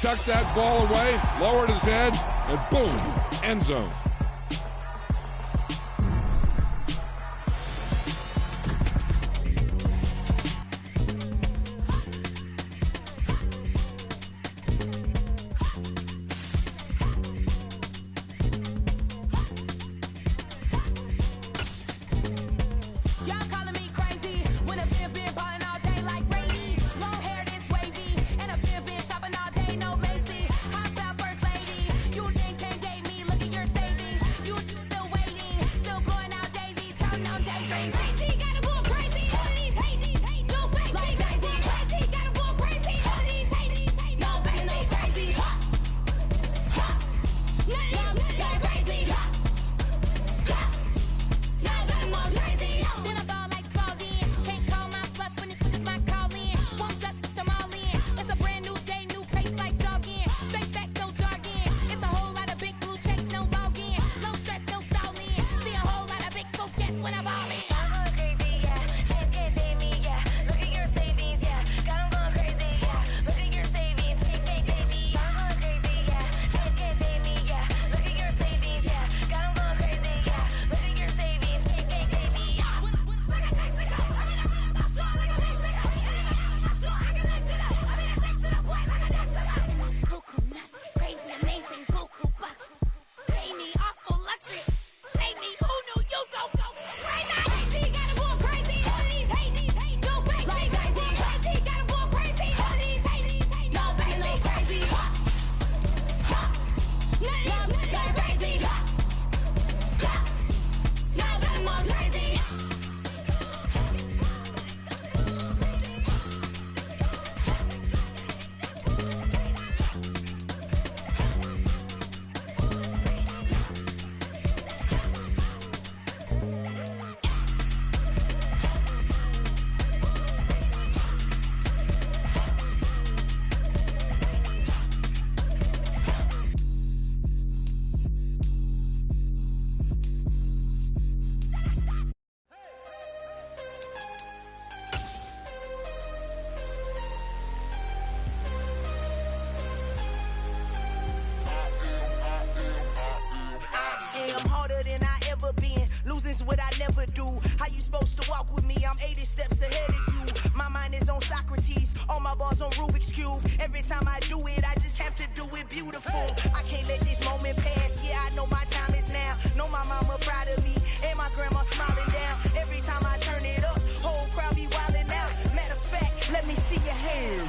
tucked that ball away, lowered his head, and boom, end zone. Losing's what I never do. How you supposed to walk with me? I'm 80 steps ahead of you. My mind is on Socrates, all my balls on Rubik's Cube. Every time I do it, I just have to do it beautiful. I can't let this moment pass. Yeah, I know my time is now. Know my mama proud of me, and my grandma smiling down. Every time I turn it up, whole crowd be wildin' out. Matter of fact, let me see your hands.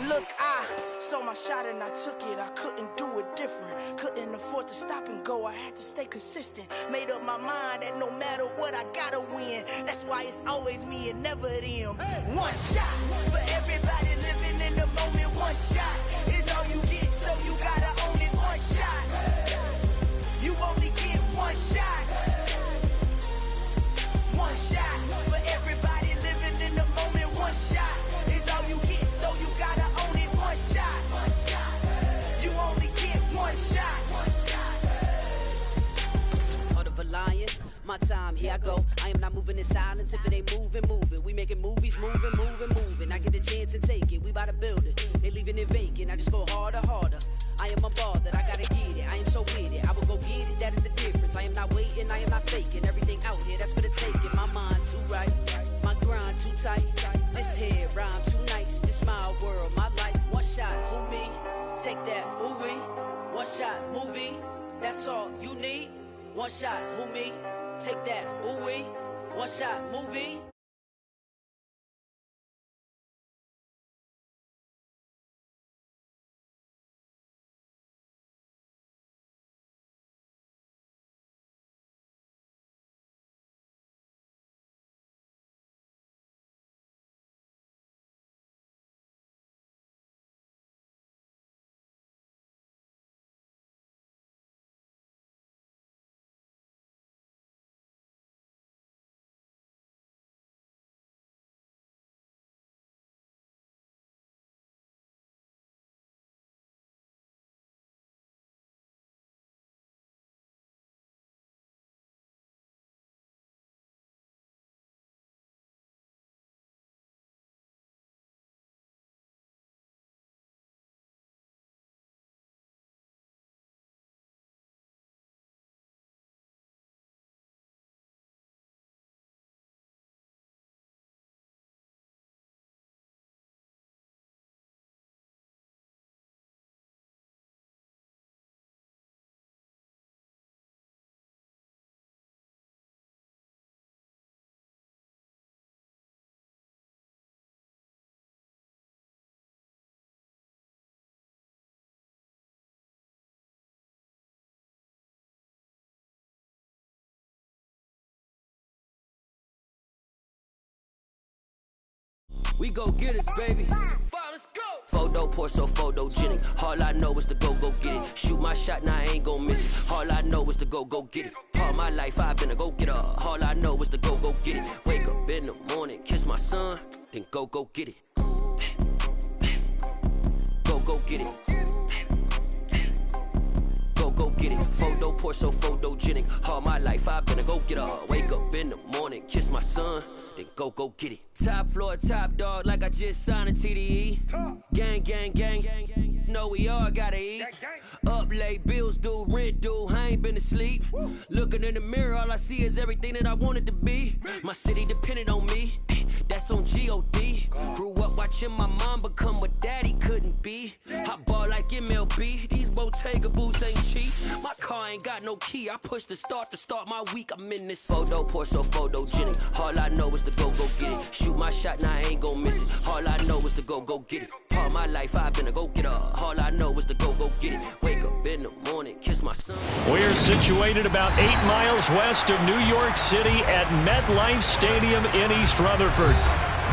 Look, I saw my shot and I took it. I couldn't do it different. Couldn't afford to stop and go. I had to stay consistent. Made up my mind that no matter what, I gotta win. That's why it's always me and never them. One shot for everybody living in the moment. One shot is all you get, so you gotta own it. One shot. You only get one shot. One shot for everybody living in the moment. One shot is all you get, so you gotta own it. One shot. You only get one shot. Heart of a lion, my time, here I go. I am not moving in silence. If it ain't moving, moving. We making movies, moving, moving, moving. I get a chance and take it. We bout to build it. They leaving it vacant. I just go harder, harder. I am a ball that I gotta get it. I am so with it. I will go get it. That is the difference. I am not waiting. I am not faking. Everything out here, that's for the taking. My mind too right. My grind too tight. This head rhyme too nice. This my world, my life. One shot, who me? Take that, movie. One shot, movie. That's all you need. One shot, who me? Take that, ooh-wee. One shot, movie. We go get it, baby. Let's go. Photo, porso, photogenic. All I know is to go get it. Shoot my shot, now I ain't gon' miss it. All I know is to go get it. All my life I've been a go-getter. All I know is to go get it. Wake up in the morning, kiss my son, then go get it. Go get it. Go get it. Photo, porso, photogenic. All my life I've been a go-getter. Wake up in the morning, kiss my son, then go get it. Top floor, top dog, like I just signed a TDE. Gang, gang, gang, gang. Know we all gotta eat. Up late, bills due, rent due, I ain't been asleep. Looking in the mirror, all I see is everything that I wanted to be. My city depended on me, that's on G.O.D. Grew up watching my mom become what daddy couldn't be. I ball like MLB, these Bottega boots ain't cheap. My car ain't got no key, I push the start to start my week. I'm in this photo, porso, photogenic. All I know is to go get it. Shoot my shot, now I ain't gon' miss it. All I know is to go get it. All my life I've been a go-getter. All I know is to go get it. Wake up in the morning, kiss my son. We're situated about 8 miles west of New York City at MetLife Stadium in East Rutherford.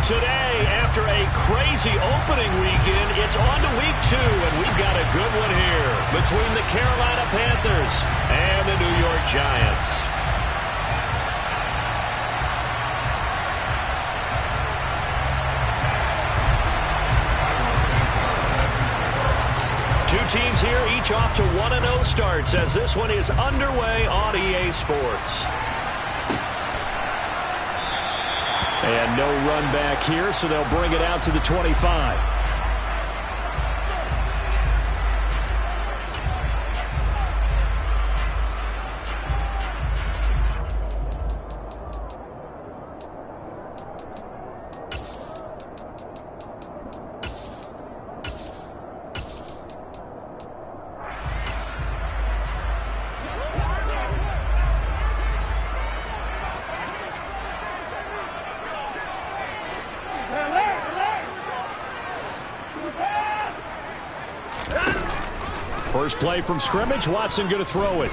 Today, after a crazy opening weekend, it's on to week 2, and we've got a good one here between the Carolina Panthers and the New York Giants. Two teams here, each off to 1-0 starts as this one is underway on EA Sports. And no run back here, so they'll bring it out to the 25. First play from scrimmage, Watson going to throw it.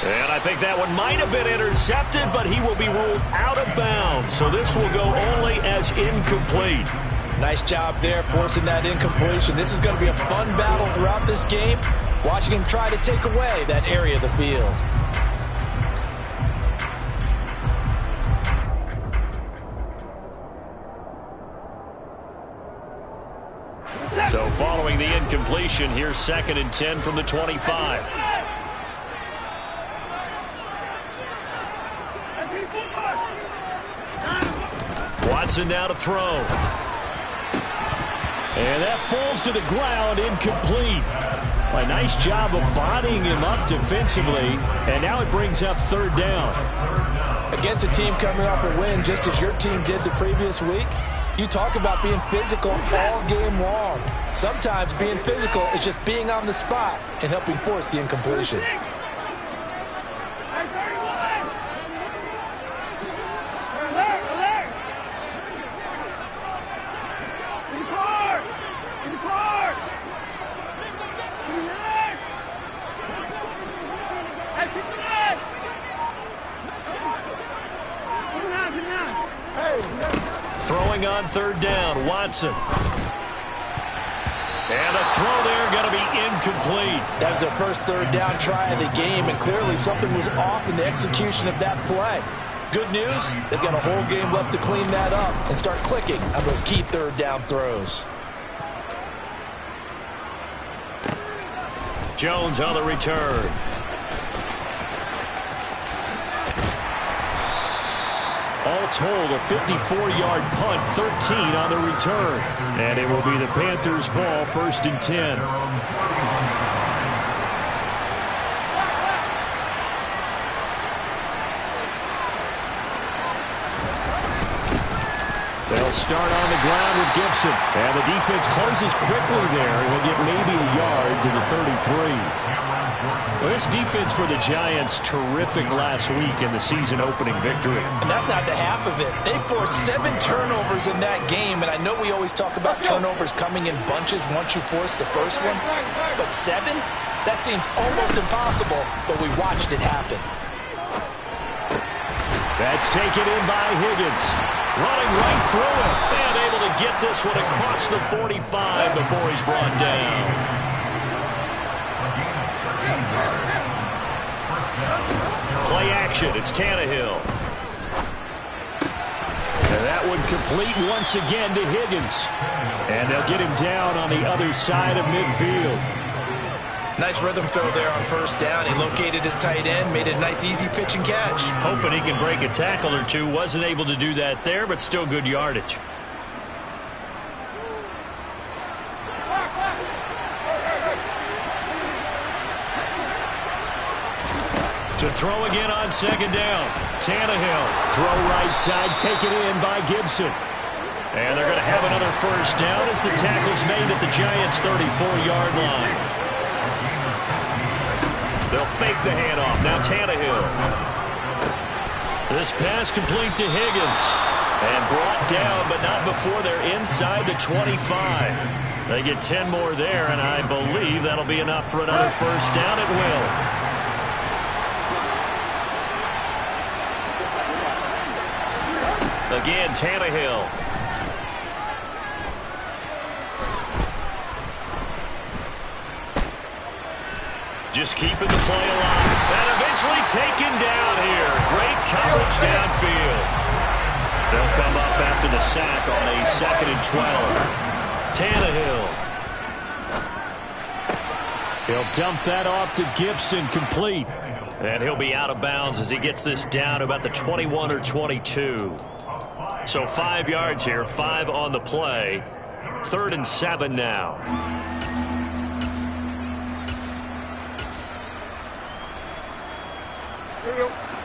And I think that one might have been intercepted, but he will be ruled out of bounds. So this will go only as incomplete. Nice job there forcing that incompletion. This is going to be a fun battle throughout this game, watching him try to take away that area of the field. So following the incompletion, here's 2nd and 10 from the 25. Watson now to throw. And that falls to the ground, incomplete. A nice job of bodying him up defensively, and now it brings up 3rd down. Against a team coming off a win just as your team did the previous week, you talk about being physical all game long. Sometimes being physical is just being on the spot and helping force the incompletion. Throwing on 3rd down, Watson. And a throw there going to be incomplete. That was their first 3rd down try of the game, and clearly something was off in the execution of that play. Good news, they've got a whole game left to clean that up and start clicking on those key 3rd down throws. Jones on the return. All told, a 54-yard punt, 13 on the return. And it will be the Panthers' ball, 1st and 10. They'll start on the ground with Gibson. And the defense closes quickly there. He'll get maybe a yard to the 33. Well, this defense for the Giants, terrific last week in the season-opening victory. And that's not the half of it. They forced 7 turnovers in that game, and I know we always talk about turnovers coming in bunches once you force the first one, but 7? That seems almost impossible, but we watched it happen. That's taken in by Higgins. Running right through it. And able to get this one across the 45 before he's brought down. Play action. It's Tannehill. And that one complete once again to Higgins. And they'll get him down on the other side of midfield. Nice rhythm throw there on first down. He located his tight end, made a nice easy pitch and catch. Hoping he can break a tackle or two. Wasn't able to do that there, but still good yardage. To throw again on second down. Tannehill. Throw right side, taken in by Gibson. And they're going to have another first down as the tackle's made at the Giants' 34-yard line. They'll fake the handoff. Now Tannehill. This pass complete to Higgins. And brought down, but not before they're inside the 25. They get 10 more there, and I believe that'll be enough for another first down. It will. Again, Tannehill. Just keeping the play alive. And eventually taken down here. Great coverage downfield. They'll come up after the sack on a 2nd and 12. Tannehill. He'll dump that off to Gibson, complete. And he'll be out of bounds as he gets this down to about the 21 or 22. So 5 yards here, 5 on the play. 3rd and 7 now.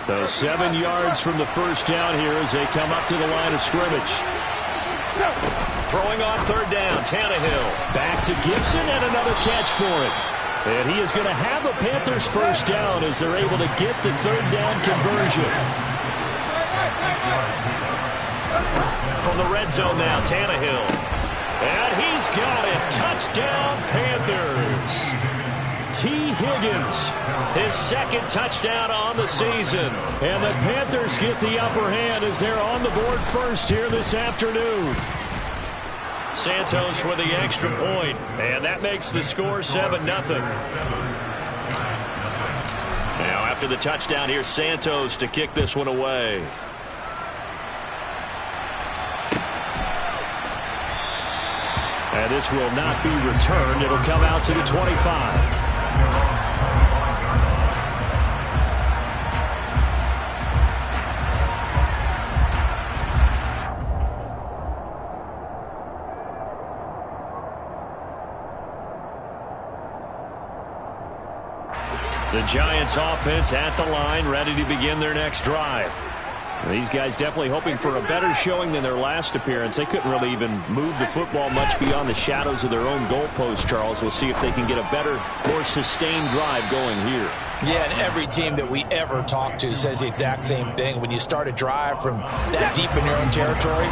So 7 yards from the first down here as they come up to the line of scrimmage. Throwing on 3rd down, Tannehill. Back to Gibson and another catch for it. And he is going to have a Panthers first down as they're able to get the 3rd down conversion. From the red zone now, Tannehill. And he's got it. Touchdown, Panthers. T. Higgins, his 2nd touchdown on the season. And the Panthers get the upper hand as they're on the board first here this afternoon. Santos with the extra point, and that makes the score 7-0. Now after the touchdown, here's Santos to kick this one away. And this will not be returned. It'll come out to the 25. The Giants offense at the line, ready to begin their next drive. These guys definitely hoping for a better showing than their last appearance. They couldn't really even move the football much beyond the shadows of their own goalpost, Charles. We'll see if they can get a better, more sustained drive going here. Yeah, and every team that we ever talk to says the exact same thing. When you start a drive from that deep in your own territory,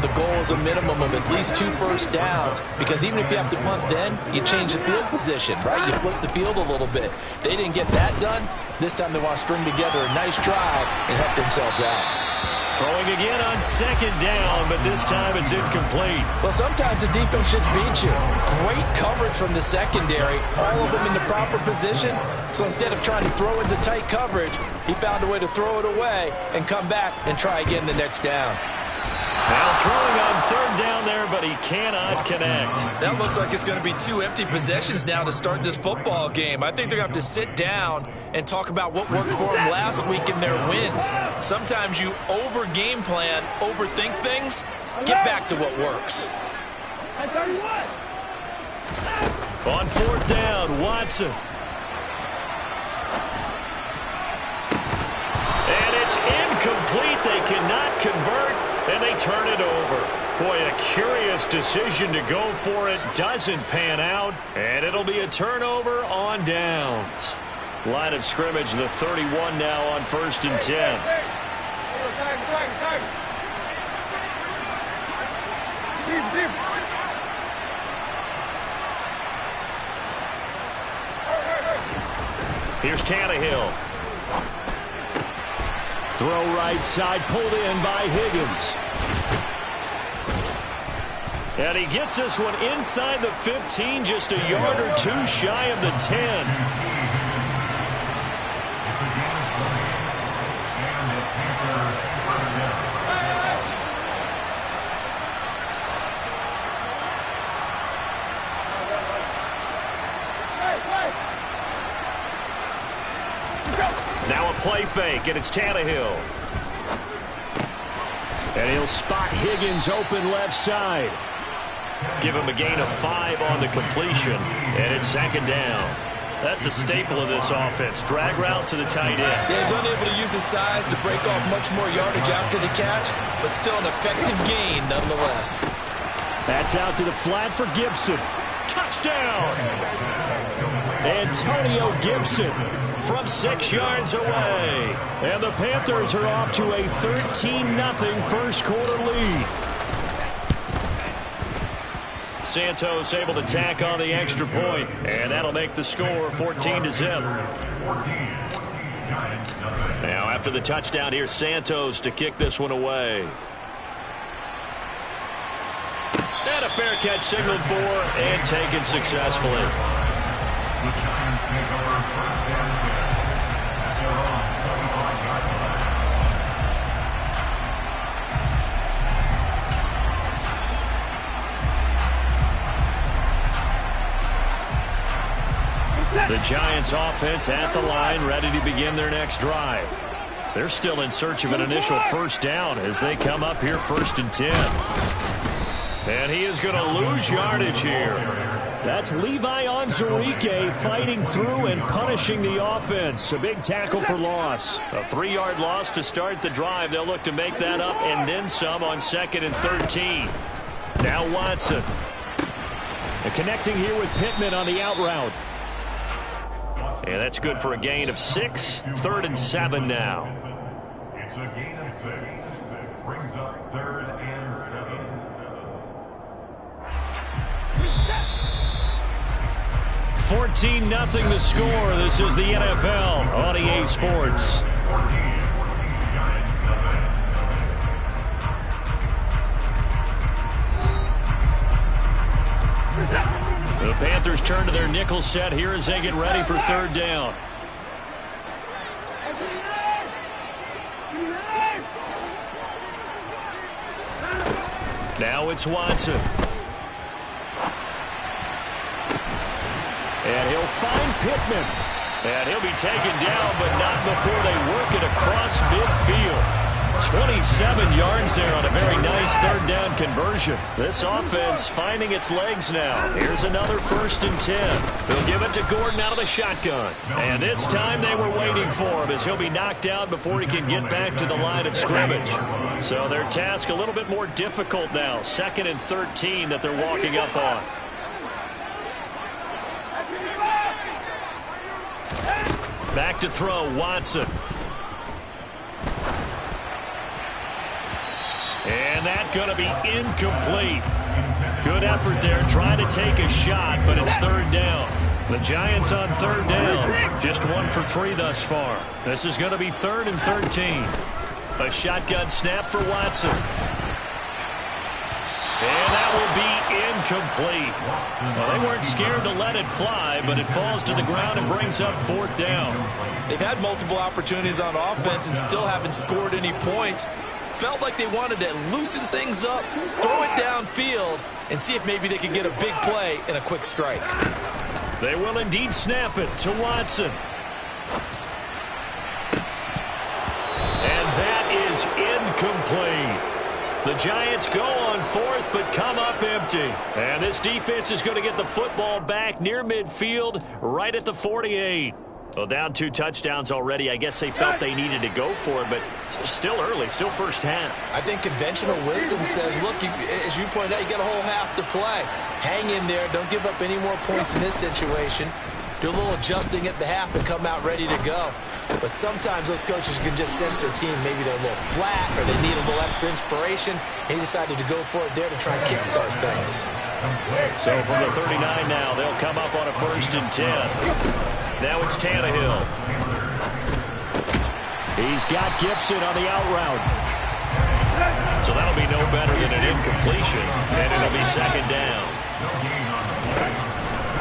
the goal is a minimum of at least 2 first downs, because even if you have to punt then, you change the field position, right? You flip the field a little bit. They didn't get that done. This time they want to string together a nice drive and help themselves out. Throwing again on 2nd down, but this time it's incomplete. Well, sometimes the defense just beats you. Great coverage from the secondary, all of them in the proper position. So instead of trying to throw into tight coverage, he found a way to throw it away and come back and try again the next down. Now throwing on 3rd down there, but he cannot connect. That looks like it's going to be 2 empty possessions now to start this football game. I think they're going to have to sit down and talk about what worked for them last week in their win. Sometimes you over-game plan, overthink things. Get back to what works. On 4th down, Watson. And it's incomplete. They cannot convert, and they turn it over. Boy, a curious decision to go for it. Doesn't pan out, and it'll be a turnover on downs. Line of scrimmage, the 31 now on 1st and 10. Here's Tannehill. Throw right side, pulled in by Higgins. And he gets this one inside the 15, just a yard or two shy of the 10. Now a play fake, and it's Tannehill. And he'll spot Higgins open left side. Give him a gain of 5 on the completion, and it's second down. That's a staple of this offense. Drag route to the tight end. Yeah, he's unable to use his size to break off much more yardage after the catch, but still an effective gain nonetheless. That's out to the flat for Gibson. Touchdown! Antonio Gibson from 6 yards away. And the Panthers are off to a 13-0 first quarter lead. Santos able to tack on the extra point, and that'll make the score 14-0. Now after the touchdown, here's Santos to kick this one away. And a fair catch signaled for and taken successfully. The Giants offense at the line, ready to begin their next drive. They're still in search of an initial first down as they come up here 1st and 10. And he is going to lose yardage here. That's Levi Onwuzurike fighting through and punishing the offense. A big tackle for loss. A 3-yard loss to start the drive. They'll look to make that up and then some on 2nd and 13. Now Watson. And connecting here with Pittman on the out route. And that's good for a gain of 6. 3rd and 7 now. It's a gain of 6. Brings up 3rd and 7. 14-0 the score. This is the NFL on EA Sports. The Panthers turn to their nickel set here as they get ready for 3rd down. Now it's Watson. And he'll find Pittman. And he'll be taken down, but not before they work it across midfield. 27 yards there on a very nice 3rd down conversion. This offense finding its legs now. Here's another 1st and 10. They'll give it to Gordon out of the shotgun. And this time they were waiting for him as he'll be knocked out before he can get back to the line of scrimmage. So their task a little bit more difficult now. 2nd and 13 that they're walking up on. Back to throw, Watson. And that's going to be incomplete. Good effort there, trying to take a shot, but it's 3rd down. The Giants on 3rd down. Just 1 for 3 thus far. This is going to be 3rd and 13. A shotgun snap for Watson. And that will be incomplete. Well, they weren't scared to let it fly, but it falls to the ground and brings up 4th down. They've had multiple opportunities on offense and still haven't scored any points. Felt like they wanted to loosen things up, throw it downfield, and see if maybe they could get a big play and a quick strike. They will indeed snap it to Watson. And that is incomplete. The Giants go on 4th, but come up empty. And this defense is going to get the football back near midfield, right at the 48. Well, down 2 touchdowns already. I guess they felt they needed to go for it, but still early, still first half. I think conventional wisdom says, look, as you pointed out, you got a whole half to play. Hang in there. Don't give up any more points in this situation. Do a little adjusting at the half and come out ready to go. But sometimes those coaches can just sense their team. Maybe they're a little flat or they need a little extra inspiration. And he decided to go for it there to try and kickstart things. So from the 39 now, they'll come up on a 1st and 10. Now it's Tannehill. He's got Gibson on the out route. So that'll be no better than an incompletion, and it'll be second down.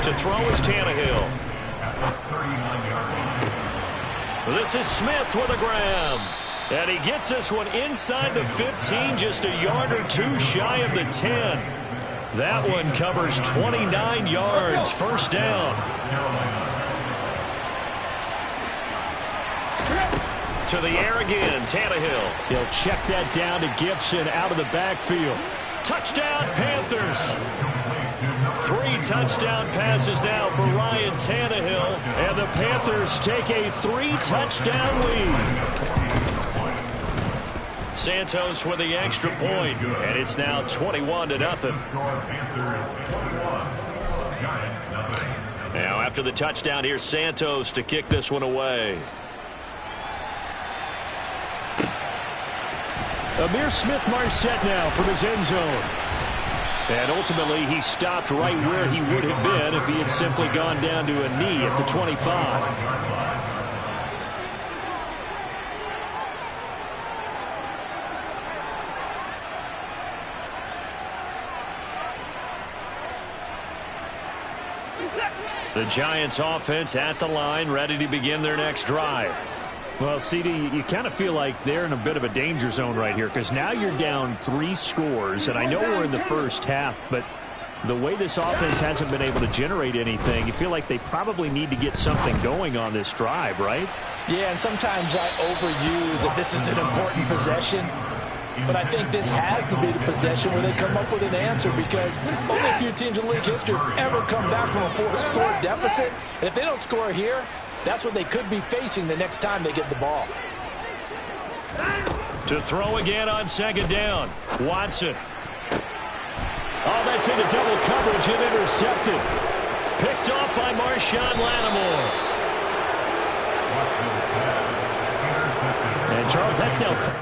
To throw is Tannehill. This is Smith with a grab. And he gets this one inside the 15, just a yard or two shy of the 10. That one covers 29 yards, first down. To the air again, Tannehill. He'll check that down to Gibson out of the backfield. Touchdown, Panthers. 3 touchdown passes now for Ryan Tannehill, and the Panthers take a 3-touchdown lead. Santos with the extra point, and it's now 21-0. Now after the touchdown, here's Santos to kick this one away. Amir Smith-Marset now from his end zone. And ultimately, he stopped right where he would have been if he had simply gone down to a knee at the 25. The Giants offense at the line, ready to begin their next drive. Well, CD, you kind of feel like they're in a bit of a danger zone right here because now you're down 3 scores, and I know we're in the first half, but the way this offense hasn't been able to generate anything, you feel like they probably need to get something going on this drive, right? Yeah, and sometimes I overuse that this is an important possession. But I think this has to be the possession where they come up with an answer because only a few teams in league history have ever come back from a 4-score deficit. And if they don't score here, that's what they could be facing the next time they get the ball. To throw again on second down, Watson. Oh, that's into double coverage and intercepted. Picked off by Marshawn Lattimore. And Charles, that's now...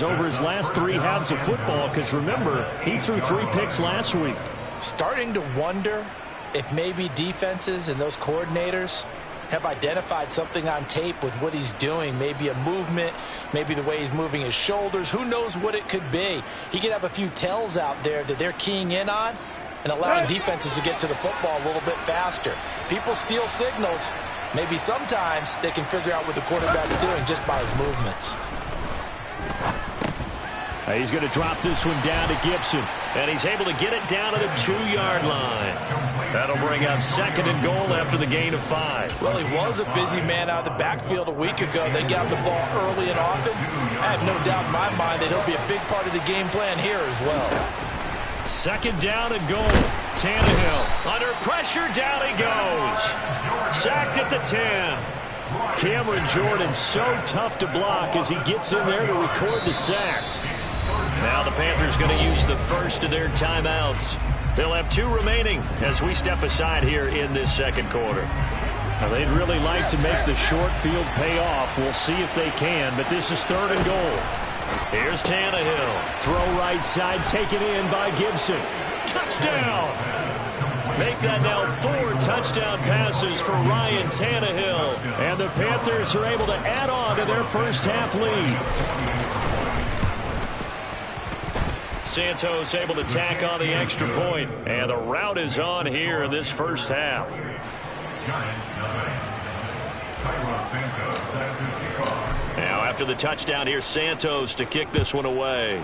over his last 3 halves of football because remember he threw 3 picks last week. Starting to wonder if maybe defenses and those coordinators have identified something on tape with what he's doing, maybe a movement, maybe the way he's moving his shoulders. Who knows what it could be? He could have a few tells out there that they're keying in on and allowing defenses to get to the football a little bit faster. People steal signals. Maybe sometimes they can figure out what the quarterback's doing just by his movements. He's going to drop this one down to Gibson, and he's able to get it down to the 2-yard line. That'll bring up second and goal after the gain of 5. Well, he was a busy man out of the backfield a week ago. They got the ball early and often. I have no doubt in my mind that he'll be a big part of the game plan here as well. Second down and goal. Tannehill under pressure, down he goes. Sacked at the 10. Cameron Jordan so tough to block as he gets in there to record the sack. Now the Panthers going to use the first of their timeouts. They'll have 2 remaining as we step aside here in this second quarter. Now they'd really like to make the short field pay off. We'll see if they can, but this is third and goal. Here's Tannehill. Throw right side, taken in by Gibson. Touchdown! Make that now 4 touchdown passes for Ryan Tannehill. And the Panthers are able to add on to their first half lead. Santos able to tack on the extra point, and the route is on here in this first half. Now after the touchdown, here's Santos to kick this one away.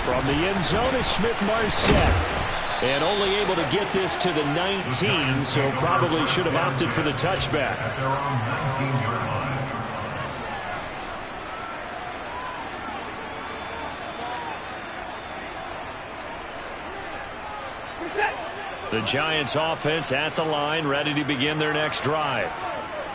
From the end zone is Smith-Marset, and only able to get this to the 19, so probably should have opted for the touchback. The Giants offense at the line, ready to begin their next drive.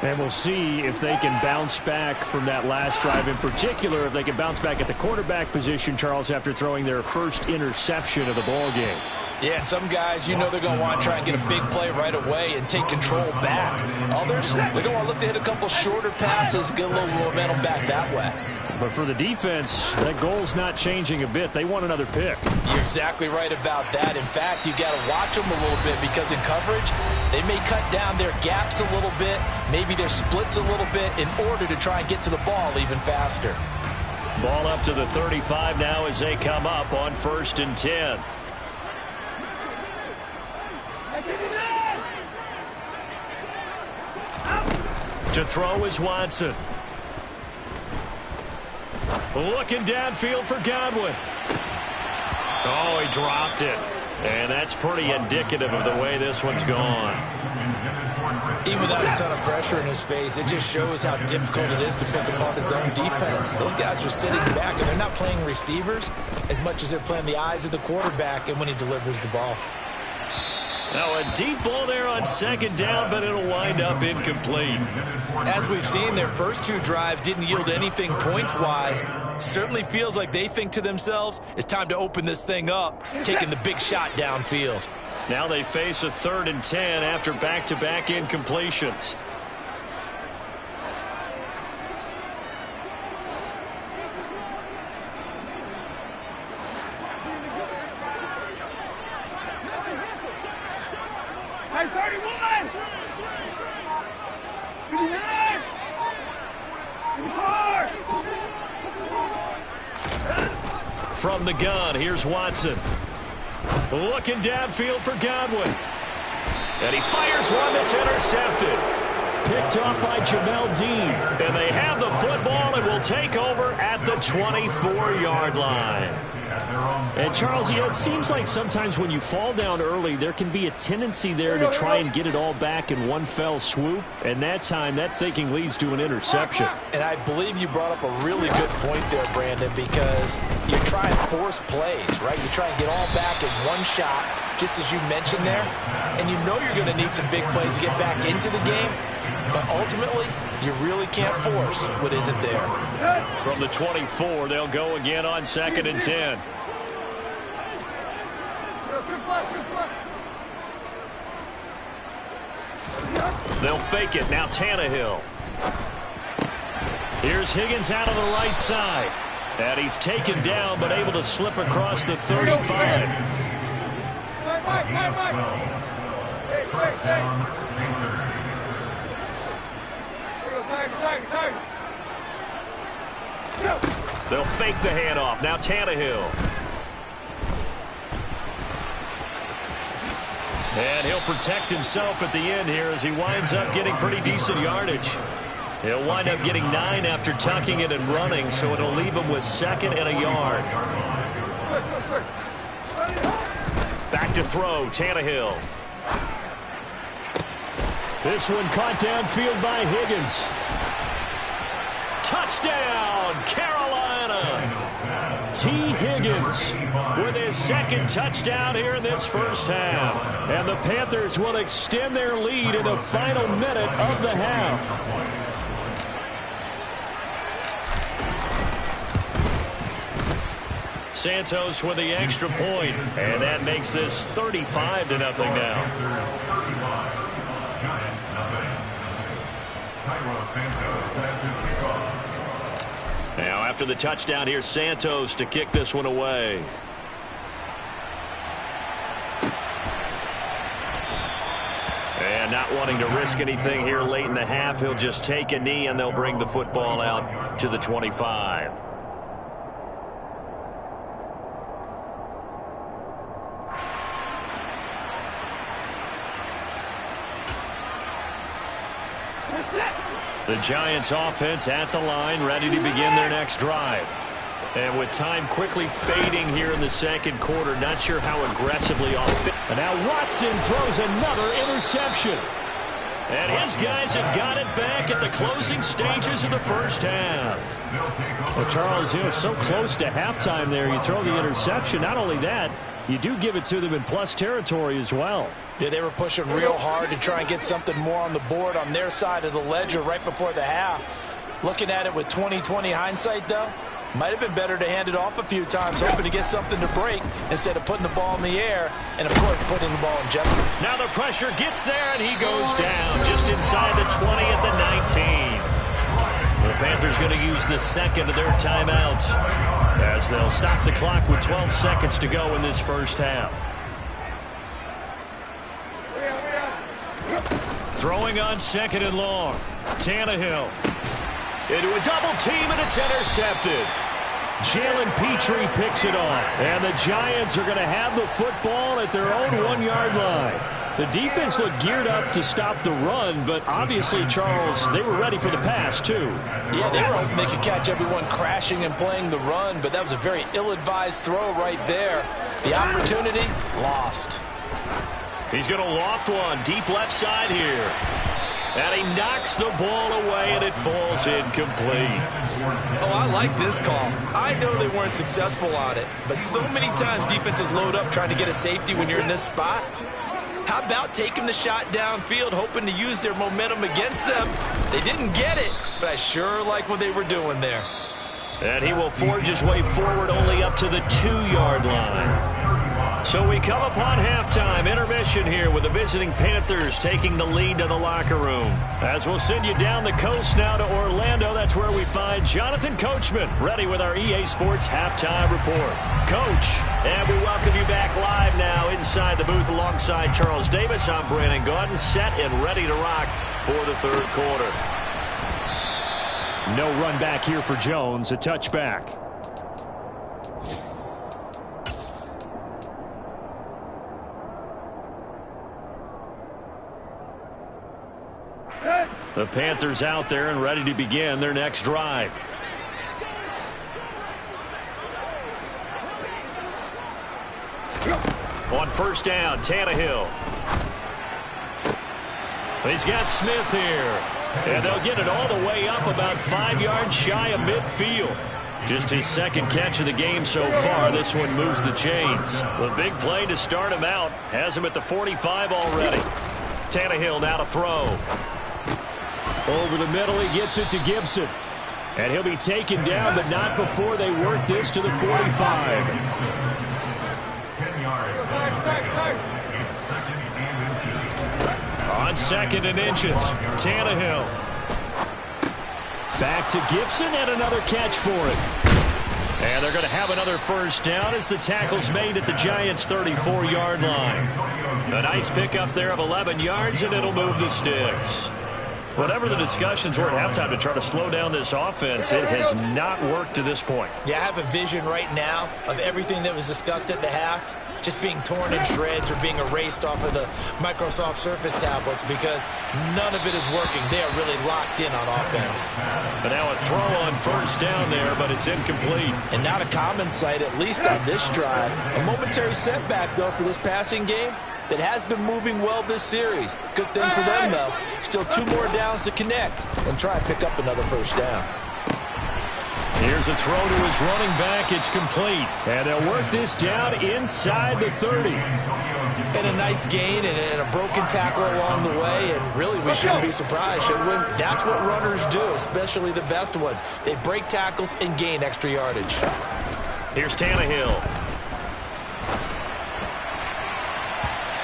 And we'll see if they can bounce back from that last drive, in particular if they can bounce back at the quarterback position, Charles, after throwing their first interception of the ball game. Yeah, and some guys, you know they're going to want to try and get a big play right away and take control back. Others, they're going to want to look to hit a couple shorter passes, get a little momentum back that way. But for the defense, that goal's not changing a bit. They want another pick. You're exactly right about that. In fact, you got to watch them a little bit because in coverage, they may cut down their gaps a little bit, maybe their splits a little bit in order to try and get to the ball even faster. Ball up to the 35 now as they come up on 1st and 10. To throw is Watson. Looking downfield for Godwin. Oh, he dropped it. And that's pretty indicative of the way this one's gone. Even without a ton of pressure in his face, it just shows how difficult it is to pick apart his own defense. Those guys are sitting back, and they're not playing receivers as much as they're playing the eyes of the quarterback and when he delivers the ball. Now a deep ball there on 2nd down, but it'll wind up incomplete. As we've seen, their first 2 drives didn't yield anything points-wise. Certainly feels like they think to themselves, it's time to open this thing up, taking the big shot downfield. Now they face a 3rd and 10 after back-to-back incompletions. From the gun, here's Watson. Looking downfield for Godwin. And he fires one that's intercepted. Picked off by Jamel Dean. And they have the football and will take over at the 24-yard line. And, Charles, you know, it seems like sometimes when you fall down early, there can be a tendency there to try and get it all back in one fell swoop. And that time, that thinking leads to an interception. And I believe you brought up a really good point there, Brandon, because you try and force plays, right? You try and get all back in one shot, just as you mentioned there. And you know you're going to need some big plays to get back into the game. But ultimately, you really can't force what isn't there. From the 24, they'll go again on 2nd and 10. They'll fake it. Now Tannehill. Here's Higgins out of the right side. And he's taken down, but able to slip across the 35. They'll fake the handoff. Now Tannehill. And he'll protect himself at the end here as he winds up getting pretty decent yardage. He'll wind up getting 9 after tucking it and running, so it'll leave him with 2nd and a yard. Back to throw, Tannehill. This one caught downfield by Higgins. Touchdown, Carolina! T. Higgins with his 2nd touchdown here in this first half. And the Panthers will extend their lead in the final minute of the half. Santos with the extra point, and that makes this 35-0 now. Now after the touchdown, here's Santos to kick this one away. And not wanting to risk anything here late in the half, he'll just take a knee and they'll bring the football out to the 25. The Giants offense at the line, ready to begin their next drive. And with time quickly fading here in the 2nd quarter, not sure how aggressively off. And now Watson throws another interception. And his guys have got it back at the closing stages of the first half. Well, Charles, you know, so close to halftime there, you throw the interception. Not only that, you do give it to them in plus territory as well. Yeah, they were pushing real hard to try and get something more on the board on their side of the ledger right before the half. Looking at it with 20/20 hindsight, though, might have been better to hand it off a few times, hoping to get something to break instead of putting the ball in the air and, of course, putting the ball in jeopardy. Now the pressure gets there, and he goes down just inside the 20 at the 19. The Panthers going to use the second of their timeouts as they'll stop the clock with 12 seconds to go in this first half. Throwing on second and long. Tannehill into a double team, and it's intercepted. Jalen Petrie picks it off, and the Giants are going to have the football at their own 1-yard line. The defense looked geared up to stop the run, but obviously, Charles, they were ready for the pass, too. Yeah, they were hoping they could catch everyone crashing and playing the run, but that was a very ill-advised throw right there. The opportunity, lost. He's going to loft one deep left side here. And he knocks the ball away, and it falls incomplete. Oh, I like this call. I know they weren't successful on it, but so many times defenses load up trying to get a safety when you're in this spot. How about taking the shot downfield, hoping to use their momentum against them? They didn't get it, but I sure like what they were doing there. And he will forge his way forward only up to the 2-yard line. So we come upon halftime intermission here with the visiting Panthers taking the lead to the locker room. As we'll send you down the coast now to Orlando, that's where we find Jonathan Coachman ready with our EA Sports halftime report. Coach, and we welcome you back live now inside the booth alongside Charles Davis. I'm Brandon Gaudin, set and ready to rock for the third quarter. No run back here for Jones, a touchback. The Panthers out there and ready to begin their next drive. On first down, Tannehill. He's got Smith here. And they'll get it all the way up about 5 yards shy of midfield. Just his second catch of the game so far. This one moves the chains. The big play to start him out has him at the 45 already. Tannehill now to throw. Over the middle, he gets it to Gibson. And he'll be taken down, but not before they work this to the 45. 10 yards. It's second and inches. On 2nd and inches, Tannehill. Back to Gibson, and another catch for it. And they're going to have another first down as the tackle's made at the Giants' 34-yard line. A nice pickup there of 11 yards, and it'll move the sticks. Whatever the discussions were at halftime to try to slow down this offense, it has not worked to this point. Yeah, I have a vision right now of everything that was discussed at the half just being torn in shreds or being erased off of the Microsoft Surface tablets because none of it is working. They are really locked in on offense. But now a throw on first down there, but it's incomplete. And not a common sight, at least on this drive. A momentary setback, though, for this passing game that has been moving well this series. Good thing for them, though. Still 2 more downs to connect and try and pick up another first down. Here's a throw to his running back. It's complete. And they'll work this down inside the 30. And a nice gain and a broken tackle along the way. And really, we shouldn't be surprised, should we? That's what runners do, especially the best ones. They break tackles and gain extra yardage. Here's Tannehill.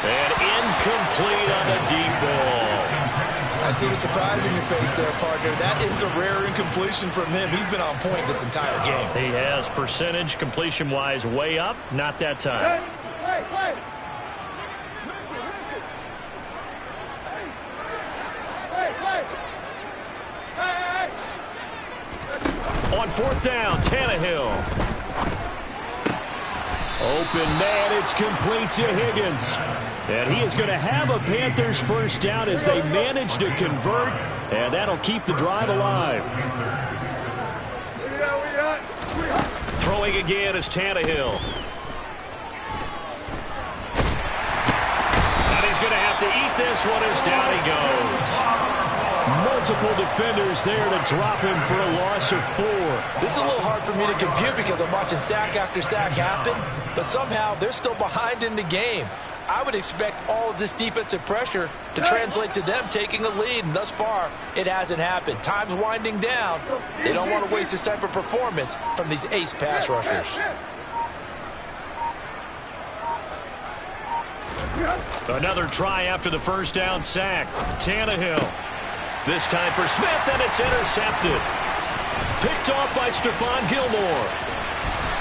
And incomplete on the deep ball. I see the surprise in your face there, partner. That is a rare incompletion from him. He's been on point this entire game. He has percentage completion-wise way up. Not that time. On 4th down, Tannehill. Open man, it's complete to Higgins. And he is going to have a Panthers first down as they manage to convert, and that'll keep the drive alive. Throwing again is Tannehill. And he's going to have to eat this one as down he goes. Multiple defenders there to drop him for a loss of 4. This is a little hard for me to compute because I'm watching sack after sack happen, but somehow they're still behind in the game. I would expect all of this defensive pressure to translate to them taking a lead, and thus far, it hasn't happened. Time's winding down. They don't want to waste this type of performance from these ace pass rushers. Another try after the first down sack. Tannehill. This time for Smith, and it's intercepted. Picked off by Stephon Gilmore.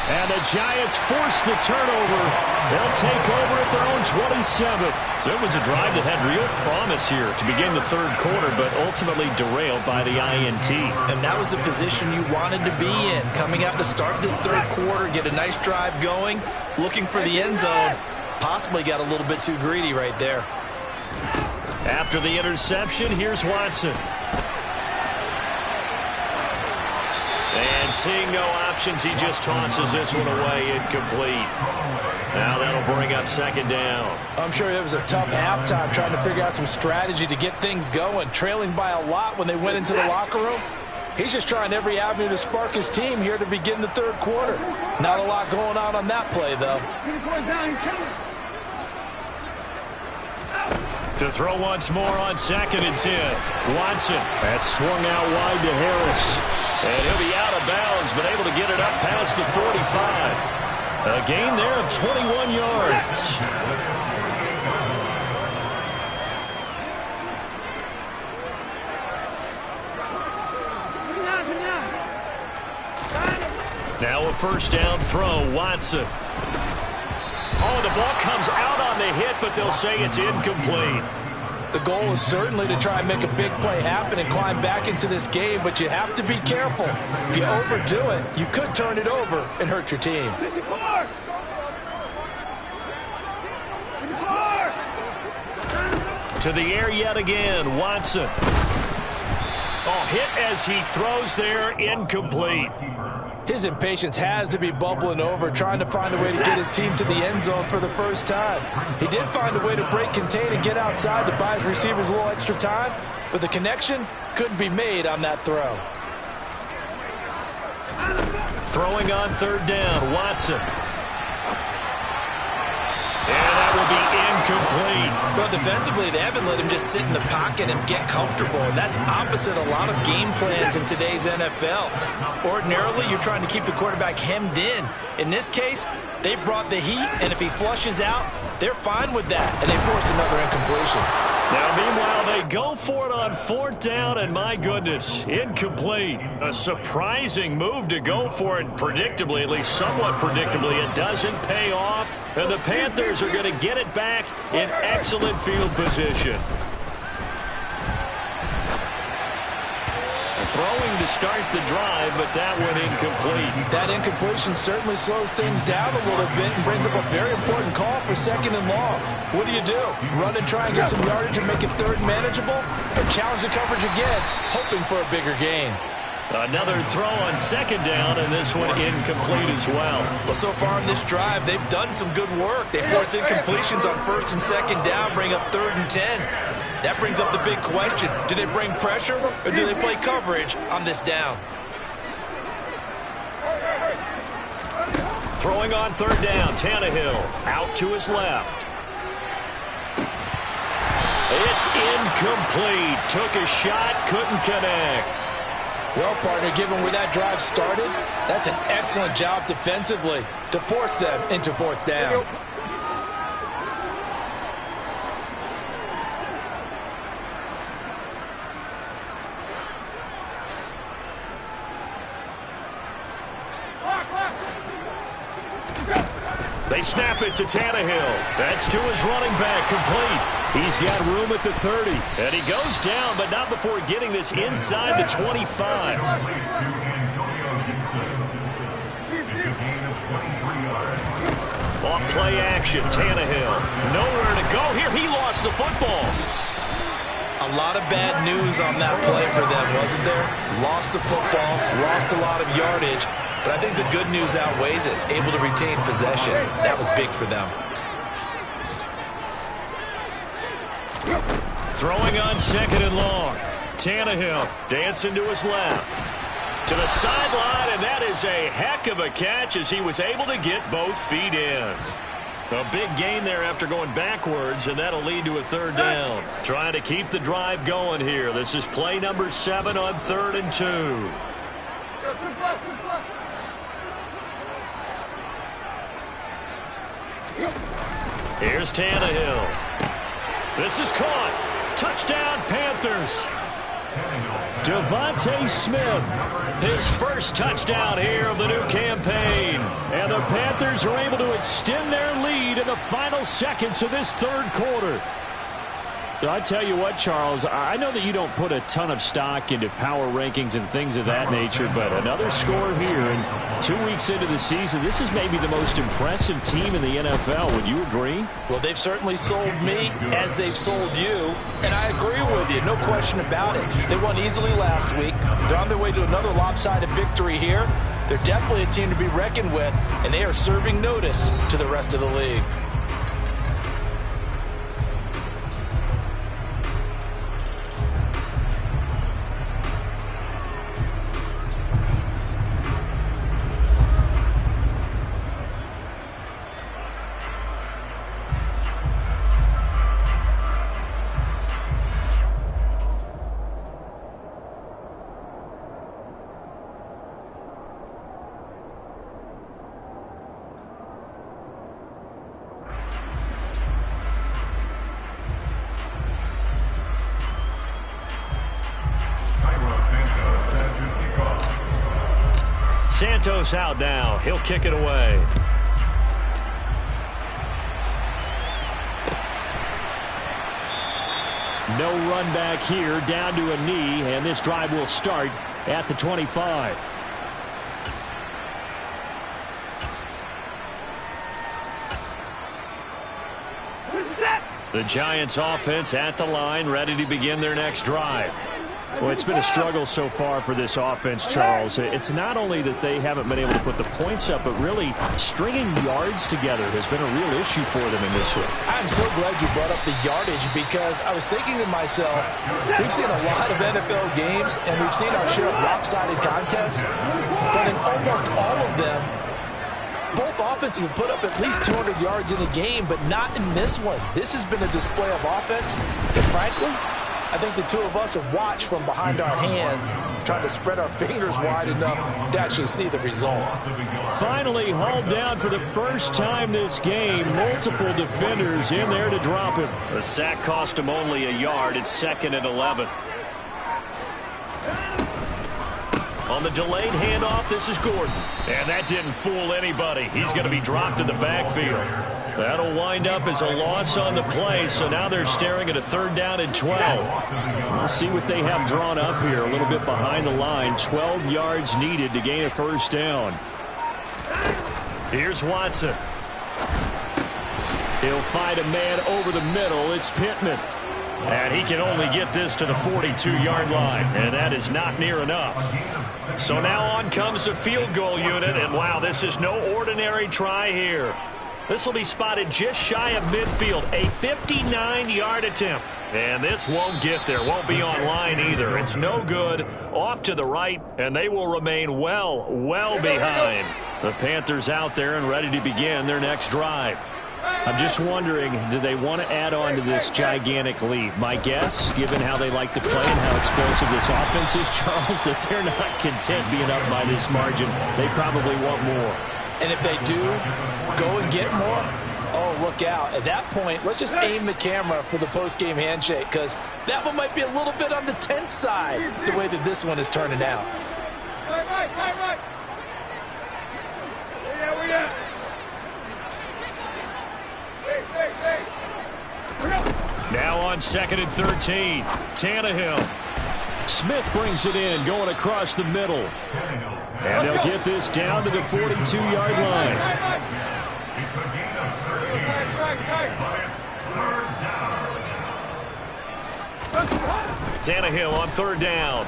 And the Giants force the turnover. They'll take over at their own 27. So it was a drive that had real promise here to begin the third quarter, but ultimately derailed by the INT. And that was the position you wanted to be in. Coming out to start this third quarter, get a nice drive going, looking for the end zone. Possibly got a little bit too greedy right there. After the interception, here's Watson. And seeing no options, he just tosses this one away, incomplete. Now that'll bring up second down. I'm sure it was a tough halftime trying to figure out some strategy to get things going. Trailing by a lot when they went into the locker room. He's just trying every avenue to spark his team here to begin the third quarter. Not a lot going on that play, though. To throw once more on 2nd and 10. Watson. That's swung out wide to Harris. And he'll be out of bounds, but able to get it up past the 45. A gain there of 21 yards. Now a first down throw, Watson. Oh, the ball comes out on the hit, but they'll say it's incomplete. The goal is certainly to try and make a big play happen and climb back into this game, but you have to be careful. If you overdo it, you could turn it over and hurt your team. To the air yet again, Watson. Oh, hit as he throws there, incomplete. His impatience has to be bubbling over, trying to find a way to get his team to the end zone for the first time. He did find a way to break, contain, and get outside to buy his receivers a little extra time, but the connection couldn't be made on that throw. Throwing on third down, Watson. And that will be incomplete. Well, defensively, they haven't let him just sit in the pocket and get comfortable, and that's opposite a lot of game plans in today's NFL. Ordinarily, you're trying to keep the quarterback hemmed in. In this case, they brought the heat, and if he flushes out, they're fine with that, and they force another incompletion. Now, meanwhile, they go for it on 4th down, and my goodness, incomplete. A surprising move to go for it, predictably, at least somewhat predictably. It doesn't pay off, and the Panthers are going to get it back in excellent field position. Throwing to start the drive, but that one incomplete. That incompletion certainly slows things down a little bit and brings up a very important call for 2nd and long. What do? Run and try and get some yardage and make it third manageable? Or challenge the coverage again, hoping for a bigger gain? Another throw on 2nd down, and this one incomplete as well. Well, so far in this drive, they've done some good work. They force incompletions on 1st and 2nd down, bring up 3rd and 10. That brings up the big question. Do they bring pressure or do they play coverage on this down? Throwing on 3rd down, Tannehill out to his left. It's incomplete. Took a shot, couldn't connect. Well, partner, given where that drive started, that's an excellent job defensively to force them into 4th down. They snap it to Tannehill. That's to his running back, complete. He's got room at the 30. And he goes down, but not before getting this inside the 25. Off play action, Tannehill. Nowhere to go here. He lost the football. A lot of bad news on that play for them, wasn't there? Lost the football, lost a lot of yardage. But I think the good news outweighs it. Able to retain possession. That was big for them. Throwing on 2nd and long. Tannehill dancing to his left. To the sideline, and that is a heck of a catch as he was able to get both feet in. A big gain there after going backwards, and that'll lead to a third down. Trying to keep the drive going here. This is play number 7 on 3rd and 2. Here's Tannehill. This is caught. Touchdown, Panthers. Devontae Smith, his first touchdown here of the new campaign. And the Panthers are able to extend their lead in the final seconds of this third quarter. I tell you what, Charles, I know that you don't put a ton of stock into power rankings and things of that nature, but another score here, and 2 weeks into the season, this is maybe the most impressive team in the NFL. Would you agree? Well, they've certainly sold me as they've sold you, and I agree with you, no question about it. They won easily last week. They're on their way to another lopsided victory here. They're definitely a team to be reckoned with, and they are serving notice to the rest of the league. Santos out now. He'll kick it away. No run back here, down to a knee, and this drive will start at the 25. The Giants offense at the line, ready to begin their next drive. Well, it's been a struggle so far for this offense, Charles. It's not only that they haven't been able to put the points up, but really stringing yards together has been a real issue for them in this one. I'm so glad you brought up the yardage because I was thinking to myself, we've seen a lot of NFL games and we've seen our share of lopsided contests, but in almost all of them, both offenses have put up at least 200 yards in a game, but not in this one. This has been a display of offense, and frankly, I think the two of us have watched from behind our hands, trying to spread our fingers wide enough to actually see the result. Finally hauled down for the first time this game. Multiple defenders in there to drop him. The sack cost him only a yard. It's 2nd and 11. On the delayed handoff, this is Gordon. And that didn't fool anybody. He's going to be dropped in the backfield. That'll wind up as a loss on the play, so now they're staring at a 3rd down and 12. We'll see what they have drawn up here, a little bit behind the line. 12 yards needed to gain a 1st down. Here's Watson. He'll find a man over the middle. It's Pittman. And he can only get this to the 42-yard line, and that is not near enough. So now on comes the field goal unit, and wow, this is no ordinary try here. This will be spotted just shy of midfield, a 59-yard attempt. And this won't get there, won't be on line either. It's no good, off to the right, and they will remain well behind. The Panthers out there and ready to begin their next drive. I'm just wondering, do they want to add on to this gigantic lead? My guess, given how they like to play and how explosive this offense is, Charles, that they're not content being up by this margin. They probably want more. And if they do go and get more, oh, look out. At that point, let's just aim the camera for the post-game handshake because that one might be a little bit on the tense side, the way that this one is turning out. Now on 2nd and 13, Tannehill. Smith brings it in, going across the middle. And they'll get this down to the 42-yard line. Tannehill on 3rd down.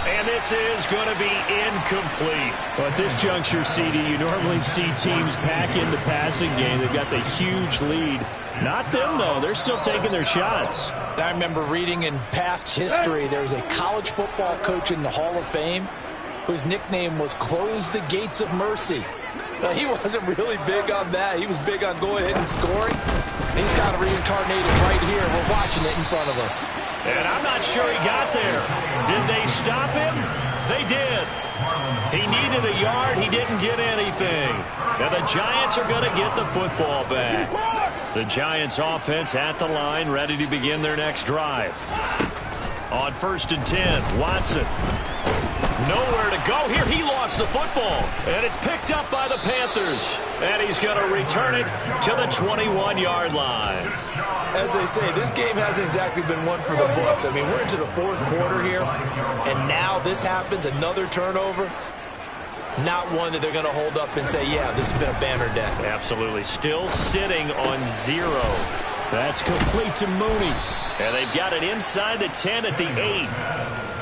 And this is going to be incomplete. Well, at this juncture, CD, you normally see teams pack in the passing game. They've got the huge lead. Not them, though. They're still taking their shots. I remember reading in past history there was a college football coach in the Hall of Fame whose nickname was Close the Gates of Mercy. He wasn't really big on that. He was big on going ahead and scoring. He's kind of reincarnated right here. We're watching it in front of us. And I'm not sure he got there. Did they stop him? They did. He needed a yard. He didn't get anything. Now the Giants are going to get the football back. The Giants offense at the line, ready to begin their next drive. On 1st and 10, Watson. Nowhere to go here. He lost the football. And it's picked up by the Panthers. And he's going to return it to the 21-yard line. As they say, this game hasn't exactly been one for the books. I mean, we're into the 4th quarter here, and now this happens, another turnover. Not one that they're going to hold up and say, yeah, this has been a banner day. Absolutely. Still sitting on 0. That's complete to Mooney. And they've got it inside the 10 at the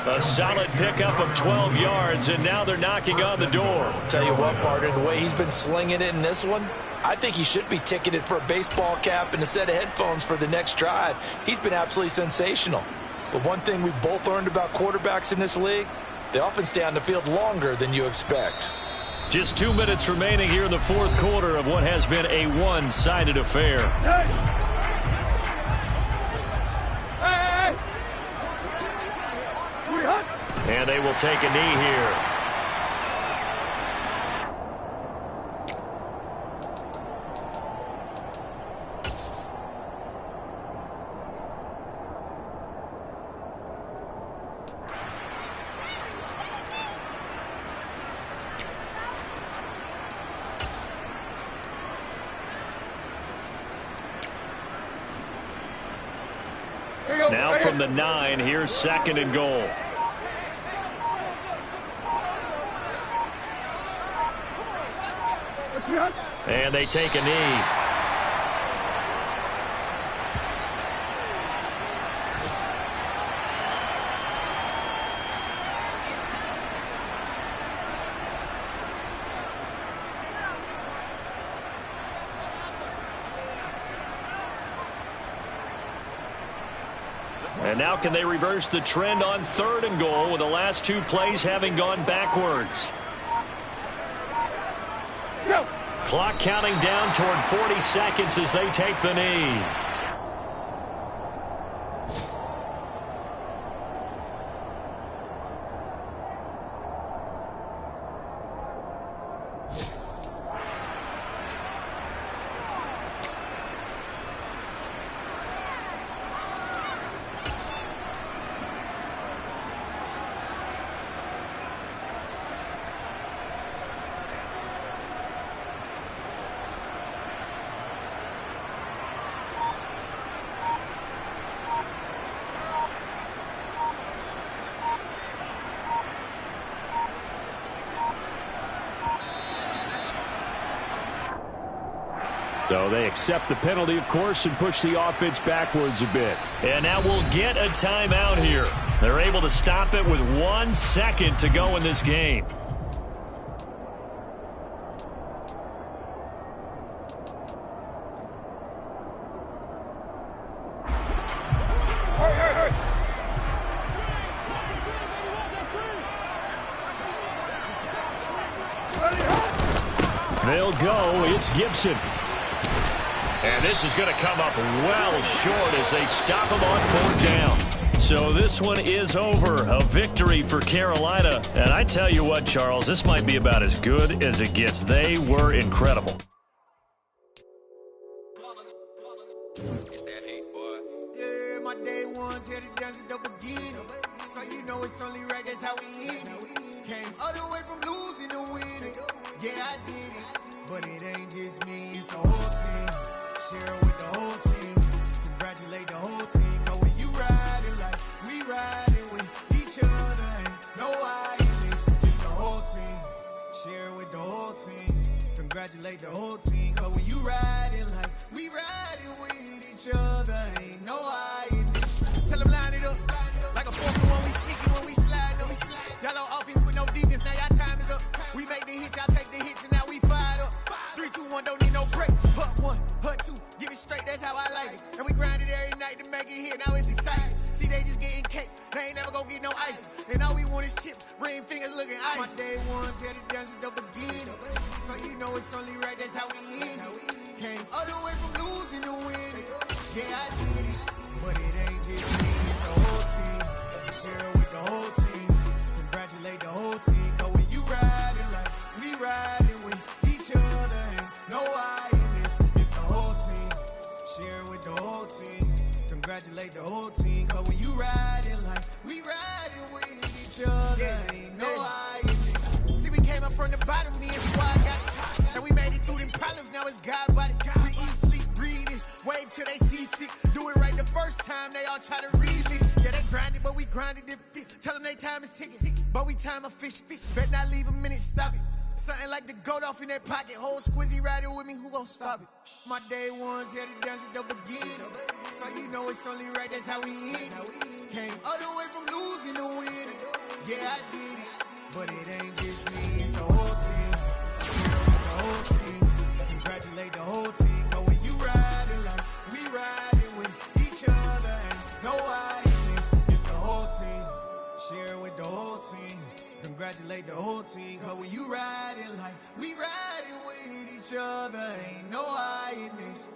8. A solid pickup of 12 yards, and now they're knocking on the door. Tell you what, partner, the way he's been slinging it in this one, I think he should be ticketed for a baseball cap and a set of headphones for the next drive. He's been absolutely sensational. But one thing we've both learned about quarterbacks in this league, they often stay on the field longer than you expect. Just 2 minutes remaining here in the 4th quarter of what has been a one-sided affair. And they will take a knee here. Now from the 9, here's 2nd and goal. And they take a knee. And now can they reverse the trend on 3rd and goal with the last 2 plays having gone backwards? Go. Clock counting down toward 40 seconds as they take the knee. So they accept the penalty, of course, and push the offense backwards a bit. And now we'll get a timeout here. They're able to stop it with 1 second to go in this game. They'll go. It's Gibson. And this is going to come up well short as they stop him on 4th down. So this one is over. A victory for Carolina. And I tell you what, Charles, this might be about as good as it gets. They were incredible. Yeah, my day ones here to dance at the beginning. So you know it's only right, that's how we end it. Came all the way from losing to winning. Yeah, I did it. But it ain't just me, it's the whole team. Share with the whole team. Congratulate the whole team. Cause when you riding like we riding with each other, ain't no violence. It's the whole team. Share with the whole team. Congratulate the whole team. Cause when you riding like we riding with each other, ain't no violence. Tell them line it up. Like a 4-1, we sneaky when we slide them. Y'all on offense with no defense, now y'all time is up. We make the hits, y'all take the hits, and now we fired up. 3, 2, 1, don't need no break. Hut 1, hut 2, give it straight, that's how I like it. And we grind it every night to make it hit, now it's exciting. won't get no ice. And all we want is chips, ring fingers looking ice. My day ones here to dance at the beginning. So you know it's only right, that's how we end it. Came all the way from losing to winning. Yeah, I did it, but it ain't just me, it's the whole team. Share it with the whole team. Congratulate the whole team. Cause when you riding like we riding with each other, ain't no I in this, it's the whole team. Share it with the whole team. Congratulate the whole team. Cause when you riding like we riding with each other, ain't no I in this. See, we came up from the bottom, me and squad got it. And we made it through them problems, now it's God body. We eat, sleep, breathe this, wave till they see sick. Do it right the first time, they all try to remix. Yeah, they grinded, but we grinded different. Tell them they time is ticking, but we time efficient. Bet not leave a minute, stop it. Something like the goat off in that pocket. Whole squizzy riding with me, who gon' stop it? My day ones here to dance at the beginning. So you know it's only right, that's how we end it. Came all the way from losing to winning. Yeah, I did it, but it ain't just me, it's the whole team. Share it with the whole team. Congratulate the whole team. Cause when you riding like we riding with each other, ain't no I in this, it's the whole team. Share it with the whole team. Congratulate the whole team. Cause when you riding like we riding with each other, ain't no I in this.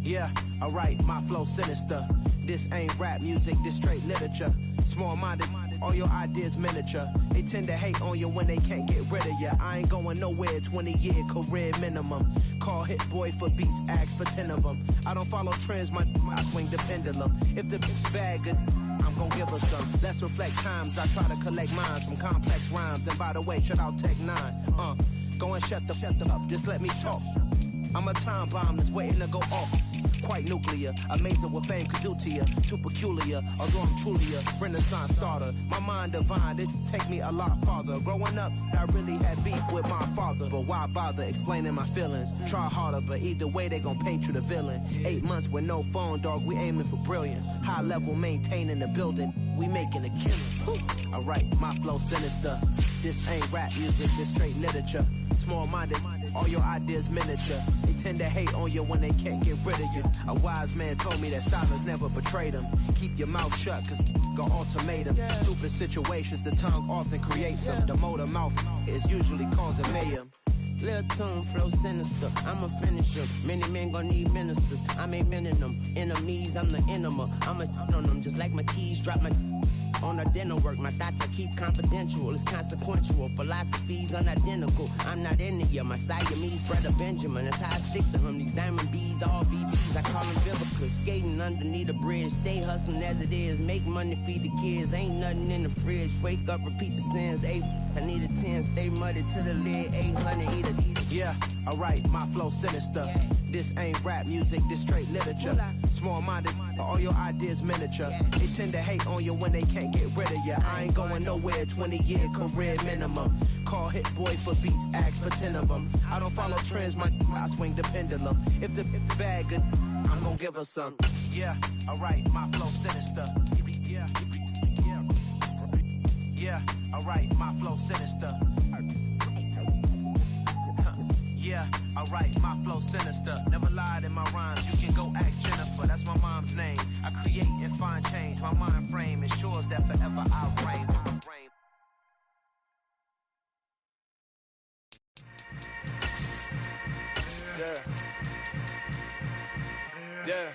Yeah, alright, my flow sinister. This ain't rap music, this straight literature. Small-minded, all your ideas miniature. They tend to hate on you when they can't get rid of you. I ain't going nowhere, 20-year career minimum. Call Hit Boy for beats, ask for 10 of them. I don't follow trends, I swing the pendulum. If the bitch bad good, I'm gon' give her some. Let's reflect times, I try to collect minds from complex rhymes. And by the way, shout out Tech 9. Go and shut the up, just let me talk. I'm a time bomb that's waiting to go off. Quite nuclear, amazing what fame could do to you. Too peculiar, although I'm truly a renaissance starter. My mind divine, it take me a lot farther. Growing up, I really had beef with my father. But why bother explaining my feelings? Try harder, but either way they gon' paint you the villain. 8 months with no phone, dog, we aiming for brilliance. High level maintaining the building, we making a killing. Alright, my flow sinister. This ain't rap music, this straight literature. Small-minded, all your ideas miniature. They tend to hate on you when they can't get rid of you. A wise man told me that silence never betrayed him. Keep your mouth shut, cause got ultimatums. Stupid situations, the tongue often creates them. The motor mouth is usually causing mayhem. Lil' tune, flow sinister, I'm a finisher. Many men gon' need ministers, I'm a men in them. Enemies, I'm the enema. I'm a on them, just like my keys, drop my on a dinner work. My thoughts I keep confidential, it's consequential. Philosophies unidentical, I'm not in it yet. My Siamese brother Benjamin, that's how I stick to him. These diamond bees, all BTs, I call them Vivica. Skating underneath a bridge, stay hustling as it is. Make money, feed the kids, ain't nothing in the fridge. Wake up, repeat the sins, I need a 10, stay muddy to the lid, 800, eat a Yeah, alright, my flow sinister. This ain't rap music, this straight literature. Small-minded, all your ideas miniature. They tend to hate on you when they can't get rid of you. I ain't going nowhere, 20-year career minimum. Call Hit Boy for beats, ask for 10 of them. I don't follow trends, I swing the pendulum. If the bag good, I'm gon' give her some. Yeah, alright, my flow sinister. Yeah, alright, my flow sinister. Yeah, alright, my flow sinister. Never lied in my rhymes, you can go ask Jennifer. That's my mom's name. I create and find change. My mind frame ensures that forever I reign. Yeah.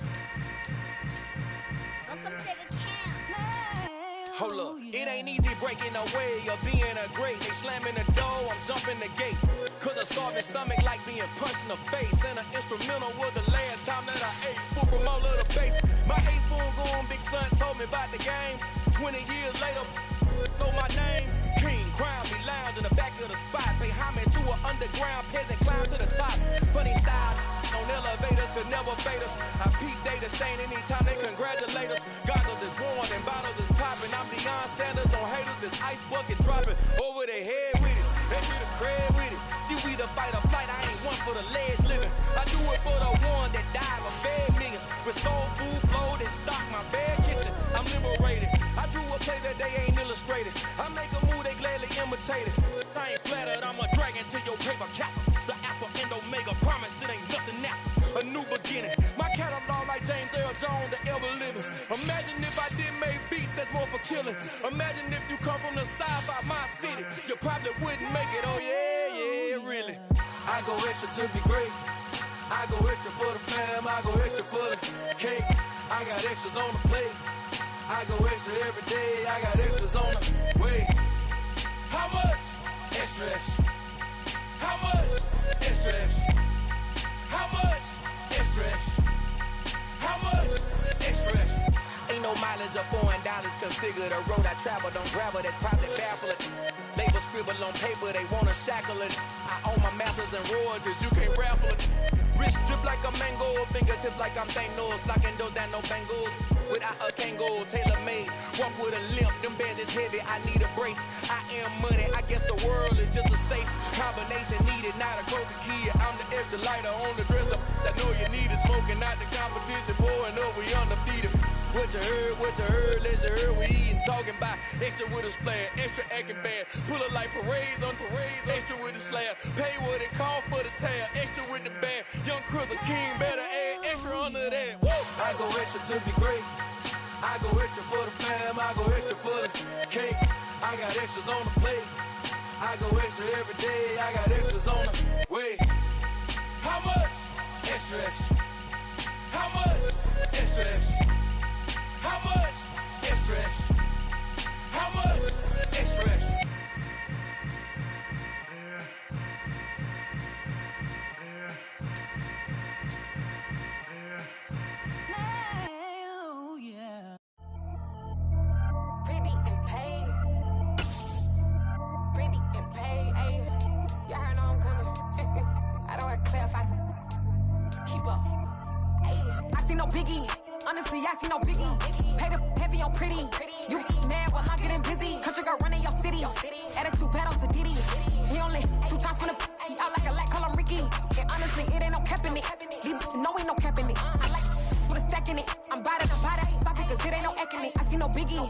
Welcome to the camp. Hold up, it ain't easy breaking away or being a great. They slamming the door, I'm jumping the gate. Cause a starving stomach like being punched in the face. And an instrumental was the last time that I ate food from all of the base. My ace boom goon, big son told me about the game. 20 years later, know my name. King, crown, me lounge in the back of the spot. Pay homage to an underground peasant, climb to the top. Funny style, on elevators could never fade us. I peep data stain anytime they congratulate us. Goggles is worn and bottles is popping. I'm Deion Sanders on haters, this ice bucket dropping over their head with it. They be the cred with it. You either fight or flight, I ain't one for the ledge living. I do it for the one that died or fed niggas. With soul food flowed and stock my bad kitchen. I'm liberated. I drew a play that they ain't illustrated. I make a move, they gladly imitate it. I ain't flattered, I'm a dragon to your paper castle. The Alpha and Omega promise it ain't nothing after. A new beginning. My catalog like James Earl Jones, the ever living. Imagine if I didn't make beats that's more for killing. Imagine if you come from the side by my city. You probably wouldn't make it, oh yeah, really. I go extra to be great. I go extra for the fam, I go extra for the cake. I got extras on the plate. I go extra every day, I got extras on the way. How much? Extra, extra. How much? Extra, extra. How much? Extra, extra. How much? Extra, extra. Ain't no mileage of $4 configure the road I travel. Don't gravel that probably baffle it. Label scribble on paper, they wanna shackle it. I own my masters and royalties, you can't raffle it. Wrist drip like a mango, fingertips like I'm Thanos. Knocking those down, no bangles. Without a Kango, tailor made. Walk with a limp, them bands is heavy, I need a brace. I am money, I guess the world is just a safe combination needed. Not a coca key, I'm the extra lighter on the dresser. I know you need it, smoking out the competition, pouring up, we undefeated. What you heard, let's you heard, we eatin', talking about extra with a splash, extra acting bad. Pull it like parades on parades, extra with the slab. Pay what it cost for the tab, extra with the bag. Young Cruz a king, better add extra under that. Woo! I go extra to be great. I go extra for the fam, I go extra for the cake. I got extras on the plate. I go extra every day, I got extras on the way. How much? Extra, extra. How much? Extra, extra. How much? Extra, extra. How much? Extra, extra. Oh, yeah. Pretty and paid. Pretty and paid, ayy. Y'all heard know I'm coming. I don't want to clarify. Keep up. Ayy. I see no biggie. Honestly, I see no biggie. Pay the heavy on pretty. You mad while I'm getting busy. Country girl running your city. Attitude bad on Diddy. He only 2 times from the he out like a light, call him Ricky. And honestly, it ain't no cap in it. These no ain't no cap in it. I like put a stack in it. I'm bad at Stop it, cause it ain't no acting it. I see no biggie.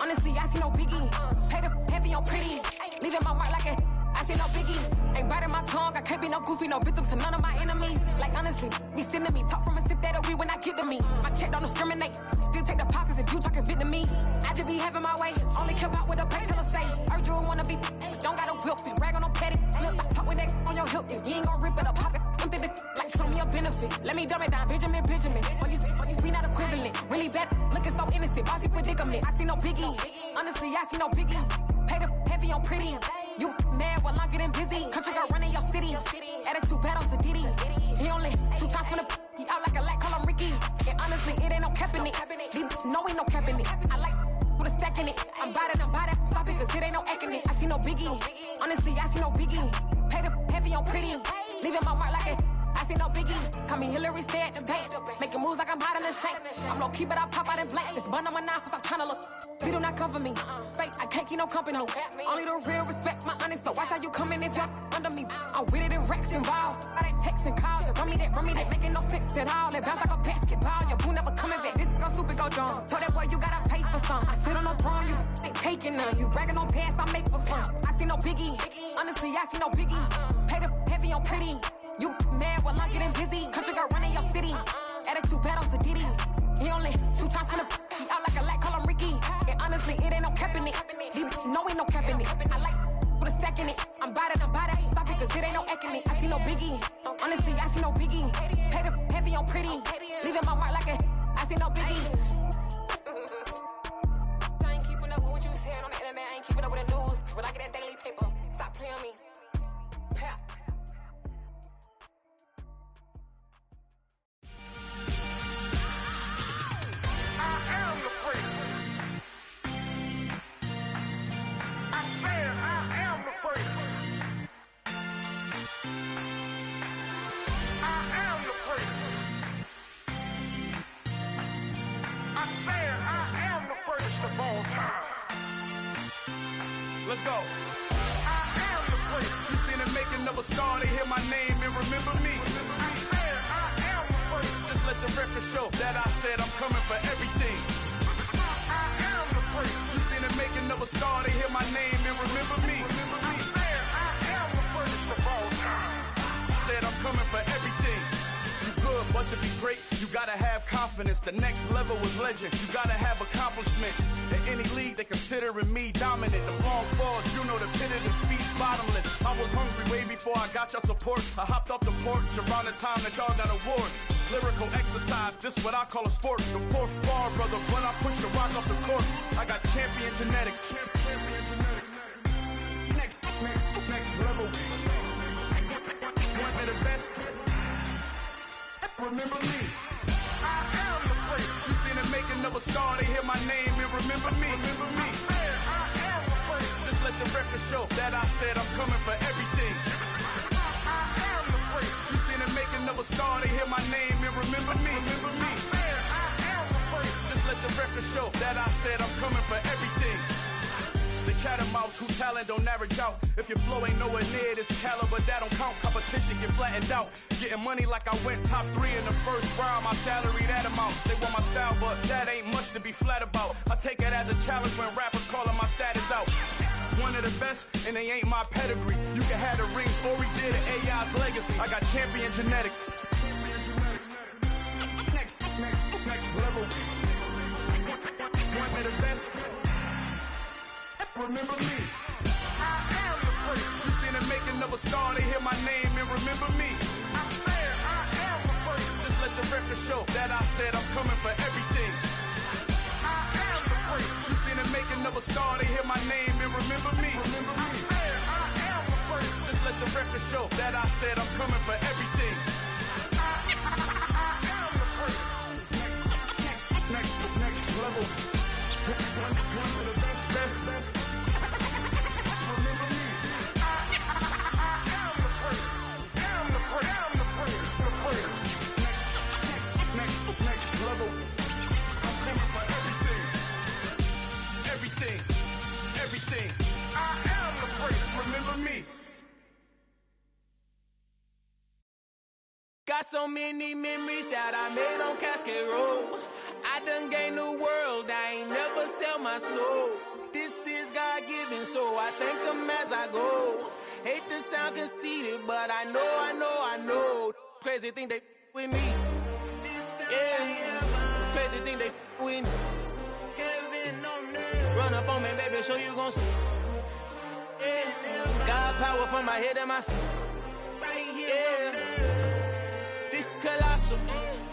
Honestly, I see no biggie. Pay the heavy on pretty. Leaving my mark like a I see no biggie. Ain't biting my tongue. I can't be no goofy, no victim to none of my enemies. Like honestly, be sending me talk from a sip that we when I get to me. My check don't discriminate. Still take deposits if you talking Vietnamese. I just be having my way. Only come out with a pay till I say. Heard you wanna be. Don't got no whip. Rag on no petty. Look, I talk with that on your hip. If you ain't gon' rip it up, pop it. Empty the like show me a benefit. Let me dumb it down, Benjamin. When you we not equivalent. Really bad, looking so innocent. Bossy predicament. I see no biggie. Honestly, I see no biggie. Pay the heavy on pretty. You mad while I'm getting busy. Country girl running your city. Attitude bad on Diddy. He only 2 times from the he out like a light, call him Ricky. And honestly, it ain't no cap in it. These no ain't no cap in it. I like put a stack in it. I'm bad at Stop it, cause it ain't no acting it. I see no biggie. Honestly, I see no biggie. Pay the heavy on pretty. Leaving my mark like it. I see no biggie. Call me Hillary, stay at the bank. Making moves like I'm hot in the shank. I'm low key, but I pop out in blank. This bun on my knife, stop trying to look. They do not come for me. Fake, I can't keep no company. Only the real respect my honest. So watch how you coming if you're under me. I'm with it in Rex involved. All that text and calls. Run me that, making no sense at all. They bounce like a basketball. Your boo never coming back. This go stupid, go dumb. Told that boy you gotta pay for some. I sit on no throne, you ain't taking none. You bragging on past, I make for fun. I see no biggie. Honestly, I see no biggie. Pay the heavy on pretty. You mad while I'm getting busy. Country girl running your city. Attitude bad on Diddy. He only 2 times from the he out like a light, call him Ricky. And honestly, it ain't no cap in it. These no ain't no cap in it. I like put a stack in it. I'm bad at Stop it, cause it ain't no acting it. I see no biggie. Honestly, I see no biggie. Pay the heavy on pretty. Leaving my mark like a I see no biggie. I ain't keeping up with what you saying on the internet. I ain't keeping up with the news. But I get that daily paper. Stop playing me. Pap. Let's go. I am the place. You seen star, they hear my name and remember me. Just let the record show that I said I'm coming for everything. You seen the making of a star, they hear my name and remember me. Said I'm coming for everything. You good, but to be great, you gotta have confidence. The next level was legend. You gotta have accomplishments. In any league, they considering me dominant. The long falls, you know the pit of defeat, bottomless. I was hungry way before I got your support. I hopped off the porch around the time that y'all got awards. Lyrical exercise, this what I call a sport. The fourth bar, brother, when I push the rock off the court. I got champion genetics. Next level. One of the best. Remember me. I am the place. You seen the making of a star, they hear my name and remember me. Remember me. I am the place. Just let the record show that I said I'm coming for everything. I am the place. You seen the making of a star, they hear my name and remember me. Remember me. I am the place. Just let the record show that I said I'm coming for everything. The chattermouths who talent don't average out. If your flow ain't nowhere near this caliber, that don't count. Competition get flattened out. Getting money like I went top 3 in the first round. My salary that amount. They want my style, but that ain't much to be flat about. I take it as a challenge when rappers calling my status out. One of the best, and they ain't my pedigree. You can have the rings, or we did it, AI's legacy. I got champion genetics. Next level. One of the best. Remember me. I am the place. You seen the making of a star, they hear my name and remember me. I am the place. Just let the record show that I said I'm coming for everything. I am the place. You seen the making of a star, they hear my name and remember me. Remember me. I am the place. Just let the record show that I said I'm coming for everything. I am the place. Next level. One of the best. Remember me. I am the place. Am the place. Next level. I'm coming for everything. Everything. I am the place. Remember me. Got so many memories that I made on Cascade Road. I done gained the world, I ain't never sell my soul. This is God-given, so I thank him as I go. Hate to sound conceited, but I know. Crazy thing they with me. Yeah, crazy thing they with me. Run up on me, baby, show you gon' see. Yeah, God power from my head and my feet. Yeah, this colossal.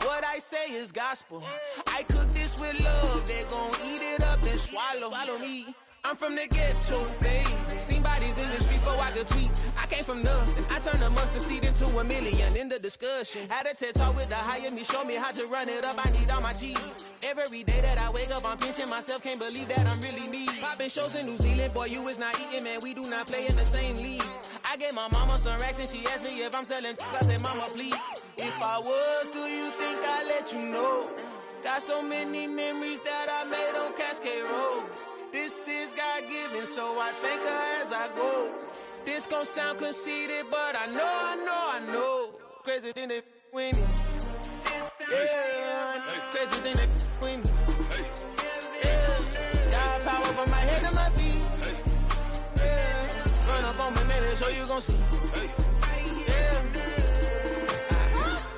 What I say is gospel. I cook this with love. They gon' eat it up and swallow me. I'm from the ghetto, babe. Seen bodies in the street before I could tweet. I came from nothing. I turned a mustard seed into $1 million in the discussion. Had a TED talk with the hire me, show me how to run it up. I need all my cheese. Every day that I wake up, I'm pinching myself. Can't believe that I'm really me. Popping shows in New Zealand, boy, you is not eating, man. We do not play in the same league. I gave my mama some racks and she asked me if I'm selling. I said, mama, please. If I was, do you think I'd let you know? Got so many memories that I made on Cascade Road. This is God-given, so I thank her as I go. This gon' sound conceited, but I know. Crazy thing they with me. Yeah, crazy thing they with me. Yeah, God power from my head to my feet. Yeah, run up on me, maybe so you gon' see. Yeah.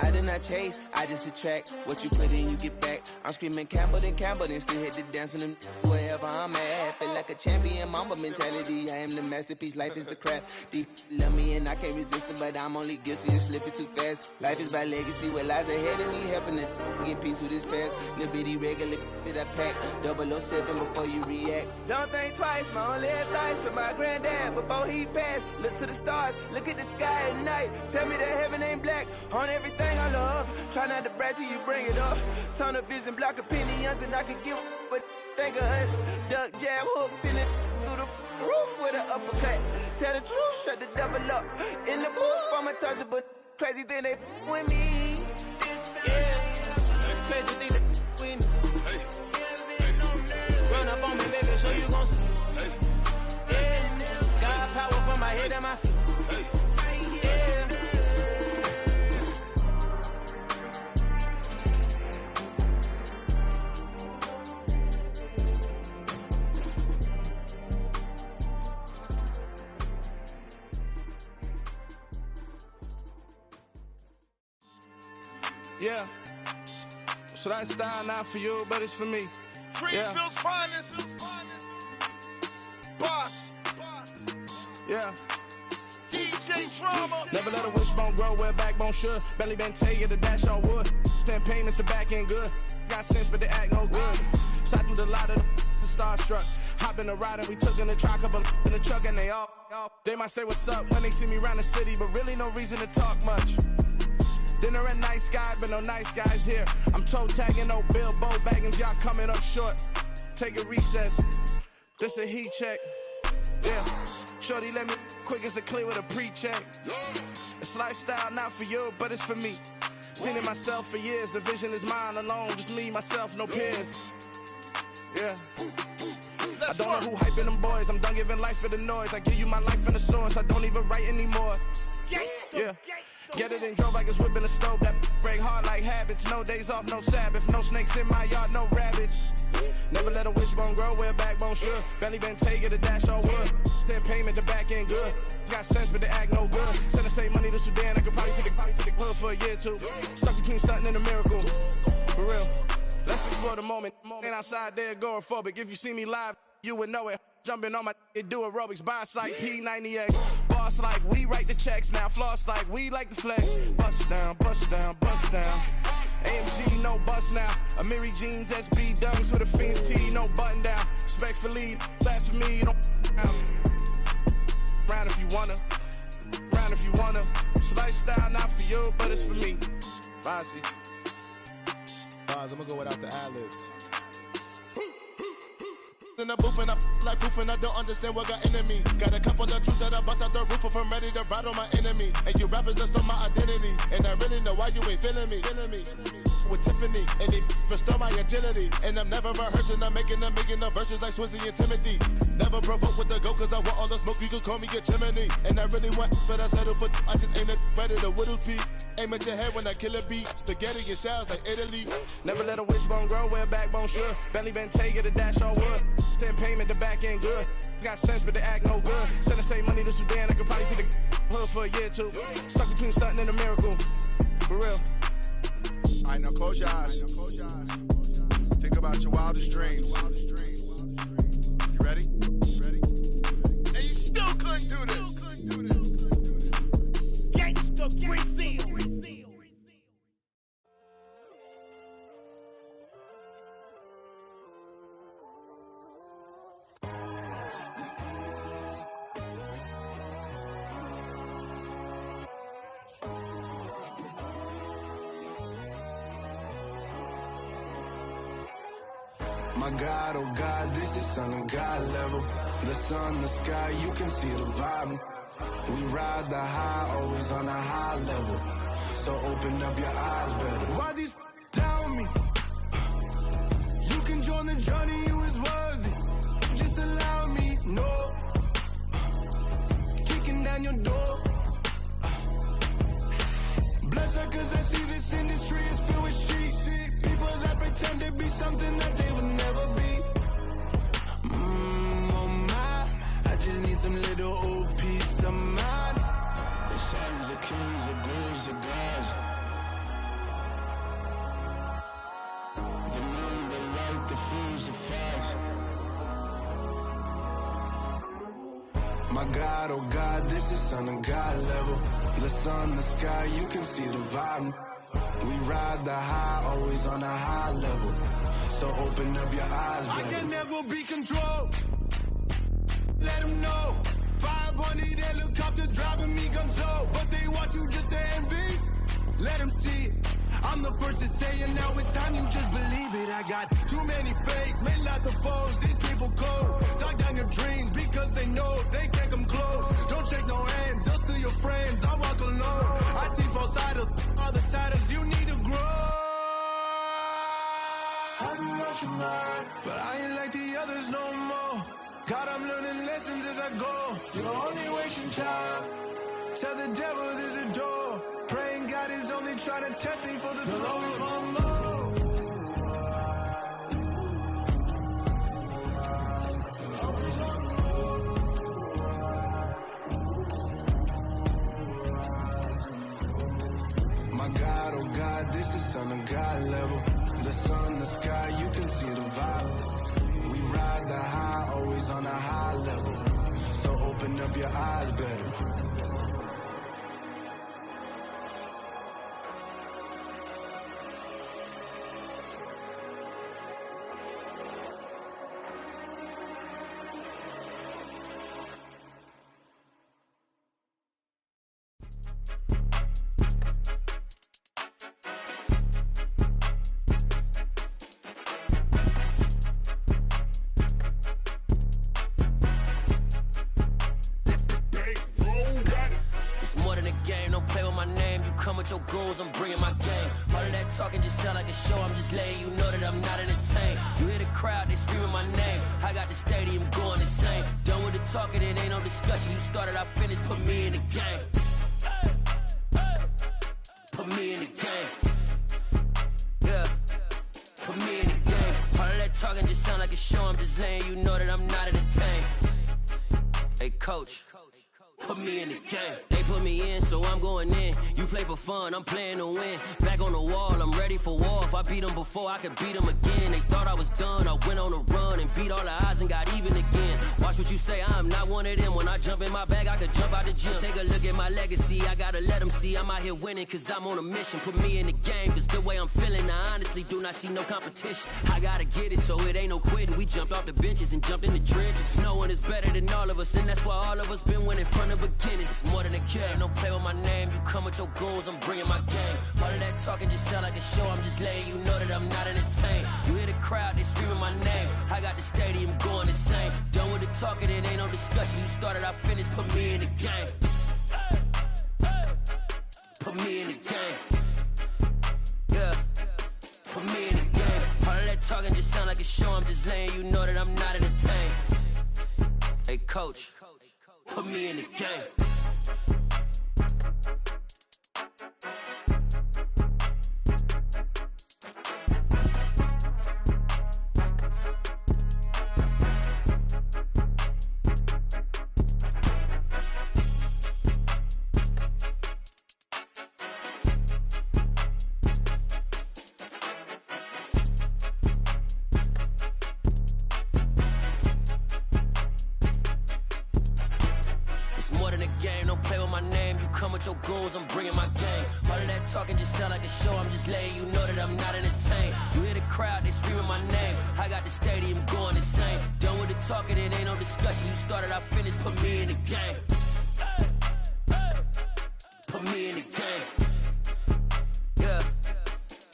I did not chase, I just attract. What you put in, you get back. I'm screaming Campbell, then still hit the dance and wherever I'm at. Feel like a champion, mamba mentality. I am the masterpiece, life is the crap. Deep love me and I can't resist it, but I'm only guilty of slipping too fast. Life is by legacy, what lies ahead of me, helping to get peace with this past. Little bitty regular that I pack, 007 before you react. Don't think twice, my only advice for my granddad before he passed. Look to the stars, look at the sky at night. Tell me that heaven ain't black on everything I love. Try not to brag till you bring it up. Tunnel vision, block opinions, and I could give but think of us. Duck, jab, hook, send it through the roof with an uppercut. Tell the truth, shut the devil up. In the booth, I'm untouchable. Crazy thing they with me. Yeah, crazy thing they with me. Run up on me, baby, so you gon' see. Yeah, God power from my head and my feet. Yeah. Yeah. So that style not for you, but it's for me. Greenfield's finest. Boss. Yeah. DJ Drama. Never let a wishbone grow where a backbone should. Belly been taken to dash all wood. 10 payments, the back end good. Got sense, but they act no good. Shot through the lot of the starstruck. Hop in the ride and we took in the truck, couple in the truck, and they might say what's up when they see me around the city, but really no reason to talk much. Dinner at Nice Guy, but no nice guys here. I'm toe tagging, no Bilbo bagging, y'all coming up short. Take a recess. This a heat check. Yeah. Shorty let me quick as a clear with a pre-check. It's lifestyle not for you, but it's for me. Seen it myself for years. The vision is mine alone. Just me, myself, no peers. Yeah. I don't know who hyping them boys. I'm done giving life for the noise. I give you my life in the source. I don't even write anymore. Yeah. Get it and drove like it's whipping a stove. That break hard like habits. No days off, no Sabbath. No snakes in my yard, no rabbits. Never let a wishbone grow where a backbone should. Belly been taken to dash all wood. 10 payment, the back end good. Got sense, but they act no good. Send the same money to Sudan. I could probably take the hood for a year or two. Stuck between stunting and a miracle. For real. Let's explore the moment. Ain't outside there agoraphobic. If you see me live, you would know it. Jumping on my do aerobics, boss like P90X. Boss like we write the checks now. Floss like we like the flex. Bust down, bust down, bust down. AMG, no bust now. Amiri jeans, SB dunks with a Fiends T, no button down. Respectfully, that's for me, you don't round if you wanna. Round if you wanna. It's lifestyle not for you, but it's for me. Bossy. I'm gonna go without the ad-libs. In the booth and I like proof and I don't understand what got into me. Got a couple of truths that I bust out the roof if I'm ready to ride on my enemy. And you rappers just stole my identity. And I really know why you ain't feeling me. With Tiffany, and they restore my agility. And I'm never rehearsing, I'm making a million of verses like Swizzy and Timothy. Never provoke with the go, cause I want all the smoke, you can call me a chimney. And I really want, but I settle for, I just ain't ready to whittles beat. Aim at your head when I kill a beat. Spaghetti and shells like Italy. Never let a wishbone grow where a backbone should. Belly been taken to dash all wood. 10 payment, the back end good. Got sense, but they act no good. Send the same money to Sudan, I could probably take the hood for a year or two. Stuck between stunting and a miracle. For real. Alright, now close your eyes. Think about your wildest dreams. You ready? And you still couldn't do this. Gangsta Brazil. My God, oh God, this is on a God level. The sun, the sky, you can see the vibe. We ride the high, always on a high level. So open up your eyes better. Why these down me? You can join the journey, you is worthy. Just allow me, no. Kicking down your door. Bloodsuckers, I see this industry is filled with sheep. People that pretend to be something that they would never be. Oh my, I just need some little old peace of mind. The sons of kings, the bulls, the gods. The moon, the light, the fools, the facts. My God, oh God, this is on a God level. The sun, the sky, you can see the vibe. We ride the high, always on a high level. So open up your eyes, baby. I can never be controlled. Let them know. 500 helicopters driving me gonzo. But they want you just to envy. Let them see it. I'm the first to say it, now it's time you just believe it. I got too many fakes, made lots of foes. These people cold. Talk down your dreams because they know they can't come close. Don't shake no hands, just to your friends. I walk alone. I see false idols, other titles. You need to grow. I've been watching mine, but I ain't like the others no more. God, I'm learning lessons as I go. You're only wasting time. Tell the devil there's a door. Praying God is only trying to test me for the glory. Always want more. Always want more. My God, oh God, this is keep your eyes better. Your goals, I'm bringing my game. All of that talking just sound like a show. I'm just letting you know that I'm not entertained. You hear the crowd, they screaming my name. I got the stadium going insane. Done with the talking, it ain't no discussion. You started, I finished, put me in the game. Put me in the game. Yeah, put me in the game. All of that talking just sound like a show. I'm just letting you know that I'm not entertained. Hey, coach, put me in the game. They put me in, so I'm going in. You play for fun, I'm playing to win. Back on the wall, I'm ready for war. If I beat them before, I could beat them again. They thought I was done, I went on a run and beat all the odds and got even again. Watch what you say, I'm not one of them. When I jump in my bag, I could jump out the gym. Take a look at my legacy, I gotta let them see I'm out here winning, cause I'm on a mission. Put me in the game, cause the way I'm feeling, I honestly do not see no competition. I gotta get it, so it ain't no quitting. We jumped off the benches and jumped in the trenches. No one is better than all of us, and that's why all of us been winning from the beginning. It's more than a game, don't play with my name. You come with your goals, I'm bringing my game. All of that talking just sound like a show. I'm just letting you know that I'm not entertained. You hear the crowd, they screaming my name. I got the stadium going insane. Done with the talking, it ain't no discussion. You started, I finished, put me in the game. Put me in the game. Yeah, put me in the game. All of that talking just sound like a show. I'm just letting you know that I'm not entertained. Hey, coach, put me in the game. Your goals, I'm bringing my game. All of that talking just sound like a show. I'm just letting you know that I'm not entertained. You hear the crowd, they screaming my name. I got the stadium going insane. Done with the talking, it ain't no discussion. You started, I finished, put me in the game. Put me in the game. Yeah,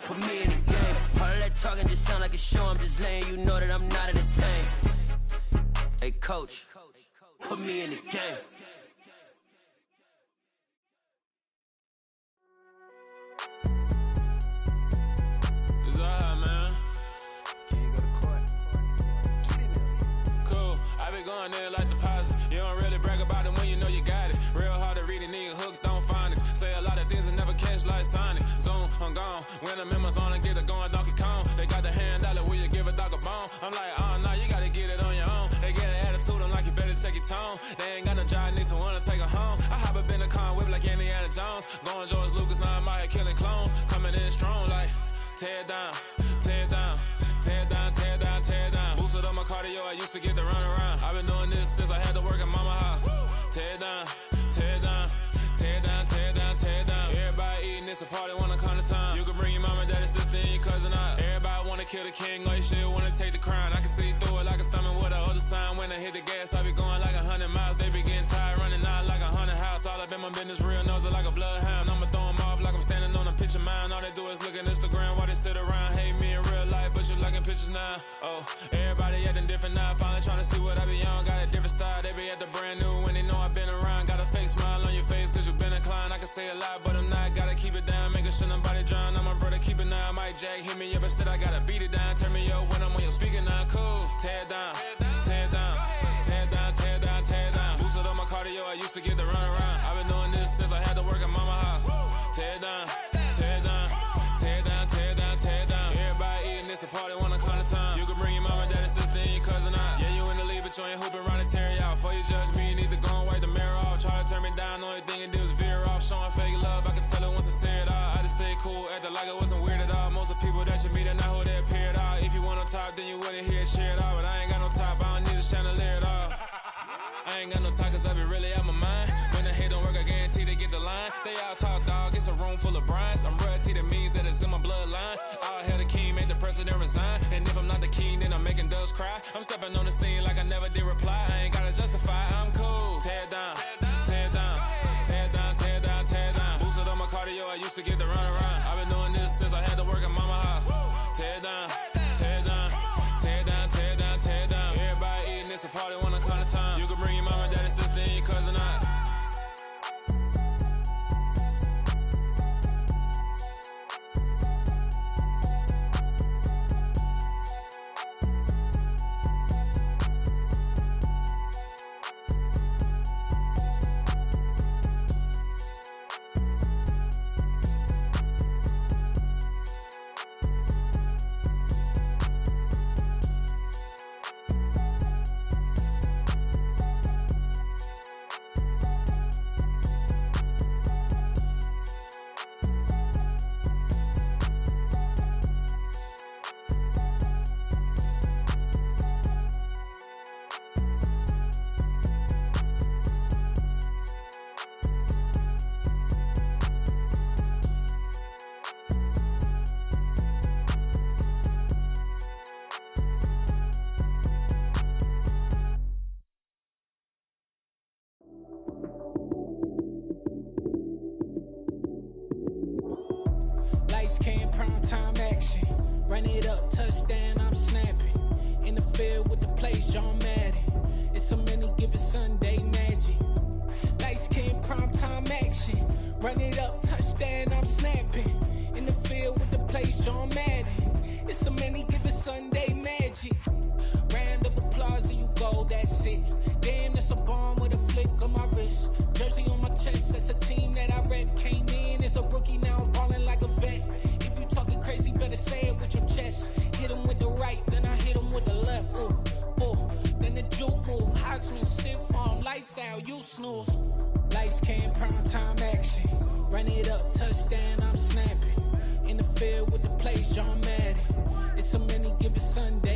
put me in the game. All of that talking just sound like a show. I'm just letting you know that I'm not entertained. Hey, coach, put me in the game. Going in like deposit. You don't really brag about it when you know you got it. Real hard to read a nigga hooked on phonics. Say a lot of things and never catch like Sonic. Zoom, I'm gone. When the members on and get it going Donkey Kong. They got the hand dollar, will you give a dog a bone? I'm like, oh no, you gotta get it on your own. They get an attitude, I'm like, you better check your tone. They ain't got no job, need someone to take her home. I hop up in the car, whip like Indiana Jones. Going George Lucas, now I'm out here killing clones. Coming in strong like, tear down, tear down. Tear down, tear down, tear down. Boosted up my cardio, I used to get to run around. I've been doing this since I had to work at mama house. Tear down, tear down, tear down, tear down, tear down. Everybody eating, it's a party, wanna come to time. You can bring your mama, daddy, sister, and your cousin out. Everybody wanna kill the king, or you shit wanna take the crown. I can see through it like a stomach with a other sign. When I hit the gas, I be going like 100 miles. They be getting tired, running out like 100 house. All up in my business, real nose like a bloodhound. I'ma throw them off like I'm standing on a picture mound. All they do is look at Instagram while they sit around. Hate me in real life, but you liking pictures now. Oh, everybody acting different now. Finally trying to see what I be on. Got a different style, they be at the brand new when they know I've been around. Got a fake smile on your face cause you been inclined. I can say a lot, but I'm not. Gotta keep it down, making sure nobody drown. I'm my brother, keep it now. Mike Jack hit me up and said I gotta beat it down. Turn me up when I'm on your speaker now. Cool, tear down, tear down, tear down, tear down, tear down. Boosted up my cardio, I used to get to run around. I've been doing this since I had to work at mama house. Tear down, tear down, tear down, tear down, tear down. Everybody eating, it's a party, wanna come to time. You can bring your mama, daddy, sister, and your cousin out. Yeah, you in the league, but you ain't hooping around and tear out. Before you judge me, you need to go and wipe the mirror off. Try to turn me down, only thing it did was veer off. Showing fake love, I can tell it once I say it all. I just stay cool, acting like it wasn't weird at all. Most of the people that you meet are not who they appear at all. If you want on top, then you wouldn't hear it cheer at all. But I ain't got no top, I don't need a chandelier at all. I I ain't got no time, cause I be really out my mind. When the hate don't work, I guarantee they get the line. They all talk, dog, it's a room full of brinds. I'm royalty, that means that it's in my bloodline. All hail the king, made the president resign. And if I'm not the king, then I'm making doves cry. I'm stepping on the scene like I never did reply. I ain't gotta justify, I'm cool. Tear down, tear down, tear down, tear down, tear down. Boosted on my cardio, I used to get the run around. I've been doing this since I had to work at mama house. Tear down, tear down, tear down, tear down, tear down. Everybody eating, it's a party when I come to time. You can bring your mama, daddy, sister, and your cousin out. Run it up, touchdown, I'm snapping. In the field with the plays, John Madden. It's so many given Sunday magic. Lights came prime time action. Run it up, touchdown, I'm snapping. In the field with the plays, John Madden. It's so many given Sunday magic. Round of applause and you go, that's it. Damn, that's a bomb with a flick on my wrist. Jersey on my chest, that's a team that I rep. Came in as a rookie, now I'm balling like a vet. If you talking crazy, better say it with your chest. Hit him with the right, then I hit him with the left. Ooh, ooh. Then the juke move, Heisman stiff arm, lights out, you snooze. Lights came, prime time action. Run it up, touchdown, I'm snapping. In the field with the plays, John Madden. It's so many given Sunday.